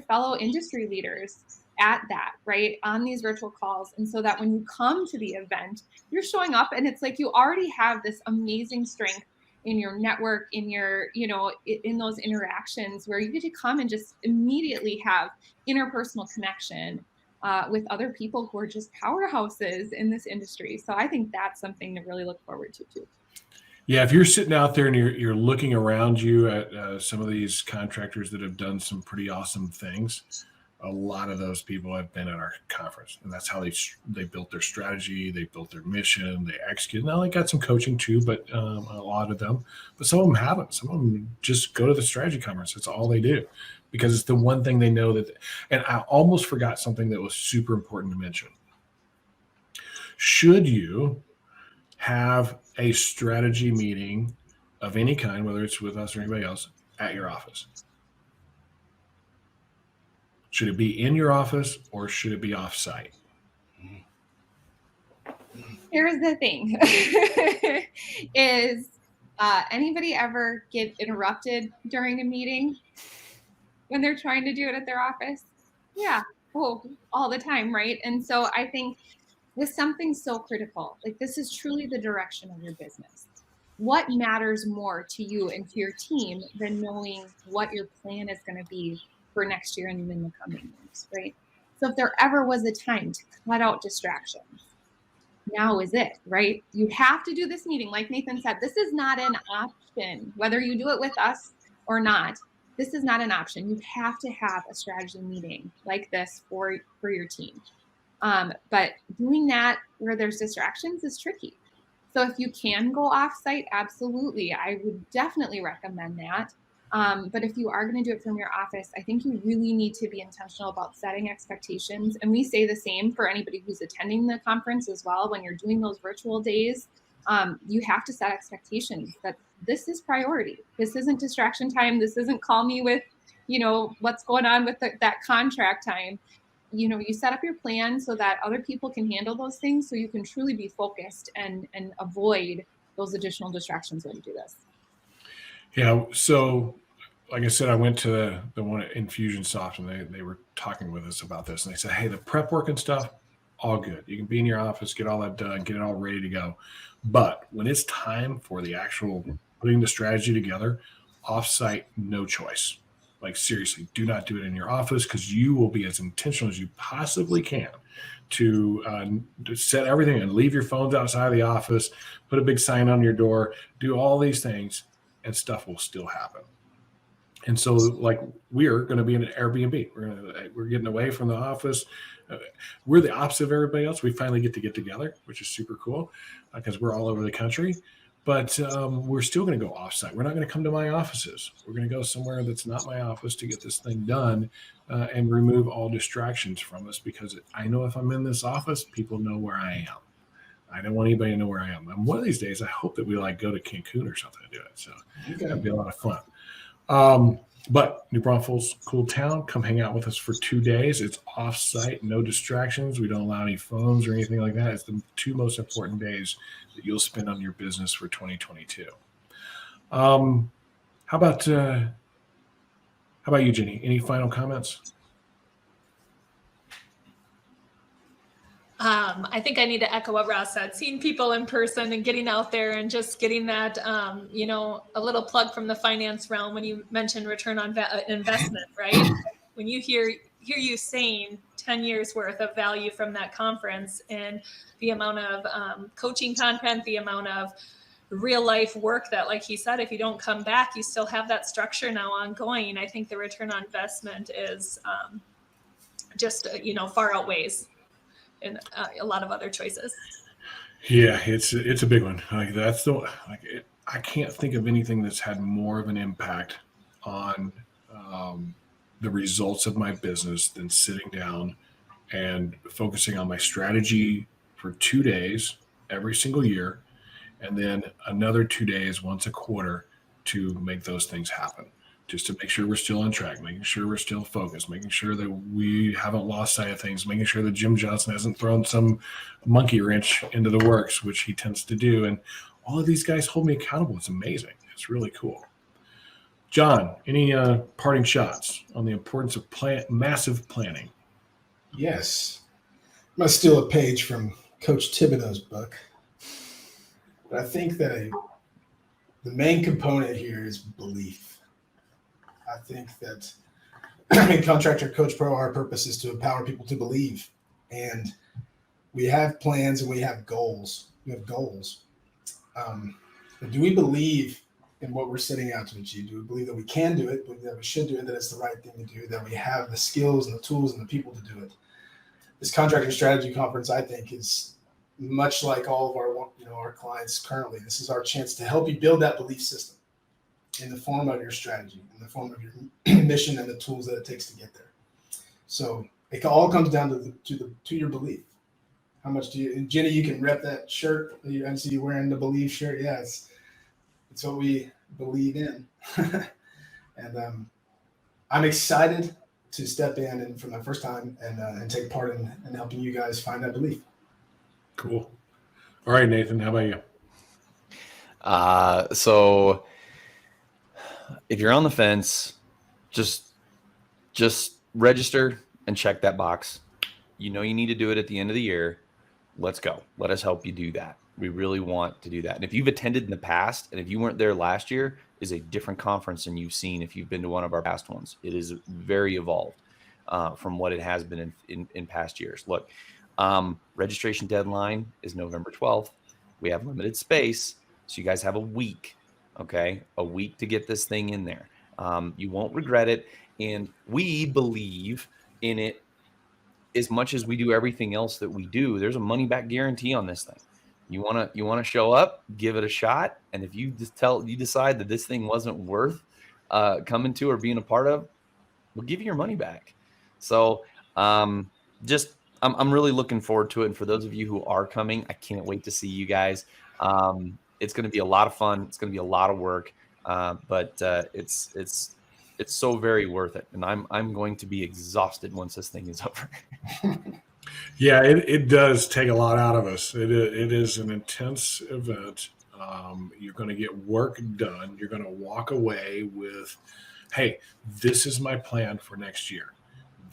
[SPEAKER 5] fellow industry leaders at that, right, on these virtual calls. And so that when you come to the event, you're showing up and it's like you already have this amazing strength in your network, in your, you know, in those interactions where you get to come and just immediately have interpersonal connection with other people who are just powerhouses in this industry. So I think that's something to really look forward to too.
[SPEAKER 1] Yeah, if you're sitting out there and you're looking around you at some of these contractors that have done some pretty awesome things, a lot of those people have been at our conference, and that's how they built their strategy, they built their mission, they executed. Now they got some coaching too, but a lot of them, but some of them haven't. Some of them just go to the strategy conference. That's all they do, because it's the one thing they know that. And I almost forgot something that was super important to mention. Should you have a strategy meeting of any kind, whether it's with us or anybody else, at your office? Should it be in your office or should it be off-site?
[SPEAKER 5] Here's the thing. Is anybody ever get interrupted during a meeting when they're trying to do it at their office? Yeah, all the time, right? And so I think with something so critical, like this is truly the direction of your business. What matters more to you and to your team than knowing what your plan is going to be for next year and in the coming years, right? So if there ever was a time to cut out distractions, now is it, right? You have to do this meeting. Like Nathan said, this is not an option, whether you do it with us or not. This is not an option. You have to have a strategy meeting like this for your team. But doing that where there's distractions is tricky. So if you can go off-site, absolutely, I would definitely recommend that. But if you are going to do it from your office, I think you really need to be intentional about setting expectations. And we say the same for anybody who's attending the conference as well. When you're doing those virtual days, you have to set expectations that this is priority. This isn't distraction time. This isn't call me with, you know, what's going on with that contract time. You know, you set up your plan so that other people can handle those things, so you can truly be focused and avoid those additional distractions when you do this.
[SPEAKER 1] Yeah. So like I said, I went to the one at Infusionsoft, and they were talking with us about this, and they said, hey, the prep work and stuff, all good. You can be in your office, get all that done, get it all ready to go. But when it's time for the actual putting the strategy together, offsite, no choice. Like seriously, do not do it in your office, because you will be as intentional as you possibly can to set everything and leave your phones outside of the office, put a big sign on your door, do all these things, and stuff will still happen. And so, like, we're going to be in an Airbnb. We're getting away from the office. We're the opposite of everybody else. We finally get together, which is super cool, because we're all over the country. But we're still going to go offsite. We're not going to come to my offices. We're going to go somewhere that's not my office to get this thing done and remove all distractions from us, because I know if I'm in this office, people know where I am. I don't want anybody to know where I am. And one of these days, I hope that we like go to Cancun or something to do it. So that'd be a lot of fun. But New Braunfels, cool town. Come hang out with us for 2 days. It's off-site, no distractions. We don't allow any phones or anything like that. It's the 2 most important days that you'll spend on your business for 2022. How about you, Jenny? Any final comments?
[SPEAKER 4] I think I need to echo what Ross said, seeing people in person and getting out there and just getting that, you know, a little plug from the finance realm when you mentioned return on investment, right? When you hear you saying 10 years worth of value from that conference, and the amount of coaching content, the amount of real life work that, like he said, if you don't come back, you still have that structure now ongoing. I think the return on investment is just, you know, far outweighs and a lot of other choices.
[SPEAKER 1] Yeah, it's a big one. Like I can't think of anything that's had more of an impact on the results of my business than sitting down and focusing on my strategy for 2 days every single year, and then another 2 days once a quarter to make those things happen, just to make sure we're still on track, making sure we're still focused, making sure that we haven't lost sight of things, making sure that Jim Johnson hasn't thrown some monkey wrench into the works, which he tends to do. And all of these guys hold me accountable. It's amazing. It's really cool. John, any parting shots on the importance of massive planning?
[SPEAKER 3] Yes. I'm going to steal a page from Coach Thibodeau's book. But I think that the main component here is belief. I think that in Contractor Coach Pro, our purpose is to empower people to believe. And we have plans and we have goals. We have goals. But do we believe in what we're setting out to achieve? Do we believe that we can do it, that we should do it, that it's the right thing to do, that we have the skills and the tools and the people to do it? This contracting strategy conference, I think, is much like all of our clients currently. This is our chance to help you build that belief system in the form of your strategy, in the form of your mission and the tools that it takes to get there. So it all comes down to your belief. How much do you, and Jenny, you can rep that shirt. I see you wearing the belief shirt. Yeah, it's what we believe in. And I'm excited to step in and for my first time and take part in helping you guys find that belief.
[SPEAKER 1] Cool. All right, Nathan, how about you?
[SPEAKER 2] So if you're on the fence, just register and check that box. You know you need to do it at the end of the year. Let's go. Let us help you do that. We really want to do that. And if you've attended in the past, and if you weren't there last year, is a different conference than you've seen if you've been to one of our past ones. It is very evolved from what it has been in past years. Look, registration deadline is November 12th. We have limited space, so you guys have a week, okay? A week to get this thing in there. You won't regret it, and we believe in it as much as we do everything else that we do. There's a money-back guarantee on this thing. You want to show up, give it a shot, and if you decide that this thing wasn't worth coming to or being a part of, we'll give you your money back. So I'm really looking forward to it. And for those of you who are coming, I can't wait to see you guys. It's going to be a lot of fun. It's going to be a lot of work, but it's so very worth it. And I'm going to be exhausted once this thing is over.
[SPEAKER 1] Yeah, it does take a lot out of us. It is an intense event. You're going to get work done. You're going to walk away with, hey, this is my plan for next year.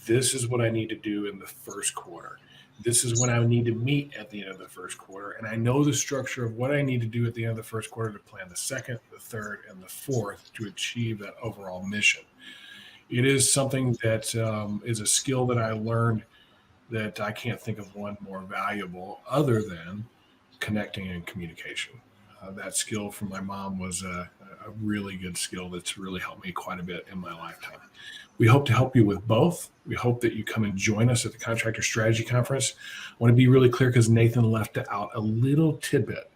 [SPEAKER 1] This is what I need to do in the first quarter. This is when I need to meet at the end of the first quarter. And I know the structure of what I need to do at the end of the first quarter to plan the second, the third, and the fourth to achieve that overall mission. It is something that is a skill that I learned that I can't think of one more valuable other than connecting and communication. That skill from my mom was a really good skill that's really helped me quite a bit in my lifetime. We hope to help you with both. We hope that you come and join us at the Contractor Strategy Conference. I want to be really clear because Nathan left out a little tidbit.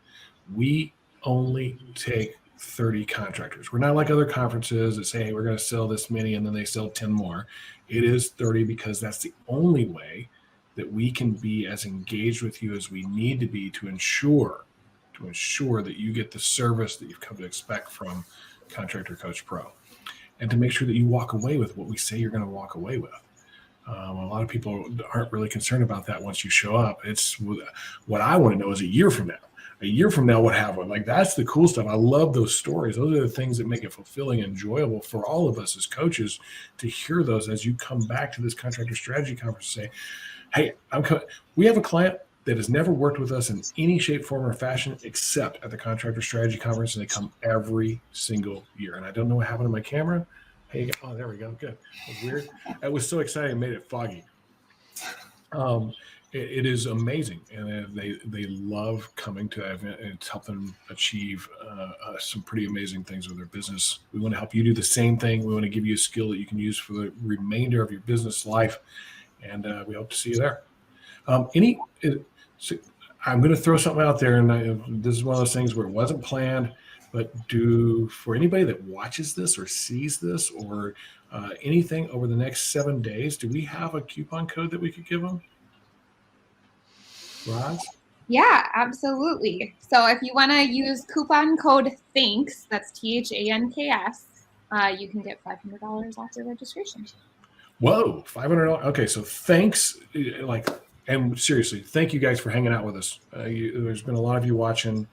[SPEAKER 1] We only take 30 contractors. We're not like other conferences that say, hey, we're going to sell this many and then they sell 10 more. It is 30 because that's the only way that we can be as engaged with you as we need to be to ensure that you get the service that you've come to expect from Contractor Coach Pro, and to make sure that you walk away with what we say you're going to walk away with. A lot of people aren't really concerned about that once you show up. It's what I want to know is a year from now, what happened? Like, that's the cool stuff. I love those stories. Those are the things that make it fulfilling and enjoyable for all of us as coaches to hear those as you come back to this Contractor Strategy Conference and say, hey, we have a client that has never worked with us in any shape, form, or fashion except at the Contractor Strategy Conference, and they come every single year. And I don't know what happened to my camera. Hey, oh, there we go. Good. It was weird. It was so exciting, it made it foggy. It is amazing, and they love coming to that event, and it's helped them achieve some pretty amazing things with their business. We want to help you do the same thing. We want to give you a skill that you can use for the remainder of your business life, and we hope to see you there. I'm going to throw something out there, and this is one of those things where it wasn't planned. But for anybody that watches this or sees this or anything over the next 7 days, do we have a coupon code that we could give them? Roz?
[SPEAKER 5] Yeah, absolutely. So if you want to use coupon code THANKS, that's THANKS, you can get $500 off your registration.
[SPEAKER 1] Whoa, $500. Okay, so thanks. And seriously, thank you guys for hanging out with us. There's been a lot of you watching.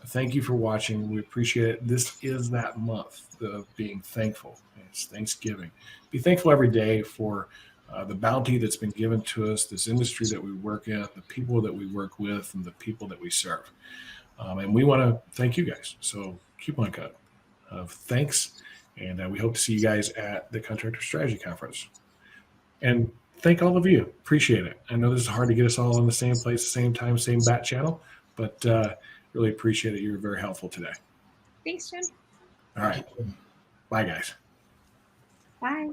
[SPEAKER 1] Thank you for watching. We appreciate it. This is that month of being thankful. It's Thanksgiving. Be thankful every day for the bounty that's been given to us, this industry that we work in, the people that we work with, and the people that we serve. And we want to thank you guys. So coupon code of thanks. And we hope to see you guys at the Contractor Strategy Conference. And thank all of you. Appreciate it. I know this is hard to get us all in the same place, same time, same bat channel, but really appreciate it. You were very helpful today.
[SPEAKER 5] Thanks, Jim.
[SPEAKER 1] All right. Bye, guys.
[SPEAKER 5] Bye.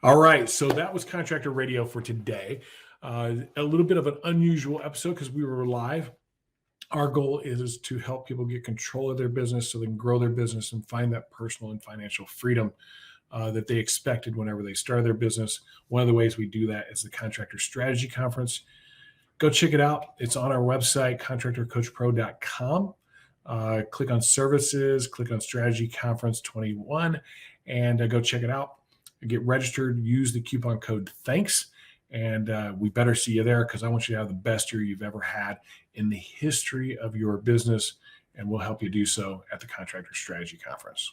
[SPEAKER 1] All right. So that was Contractor Radio for today. A little bit of an unusual episode because we were live. Our goal is to help people get control of their business so they can grow their business and find that personal and financial freedom that they expected whenever they started their business. One of the ways we do that is the Contractor Strategy Conference. Go check it out. It's on our website, ContractorCoachPRO.com. Click on Services, click on Strategy Conference 21, and go check it out. Get registered. Use the coupon code THANKS. And we better see you there because I want you to have the best year you've ever had in the history of your business. And we'll help you do so at the Contractor Strategy Conference.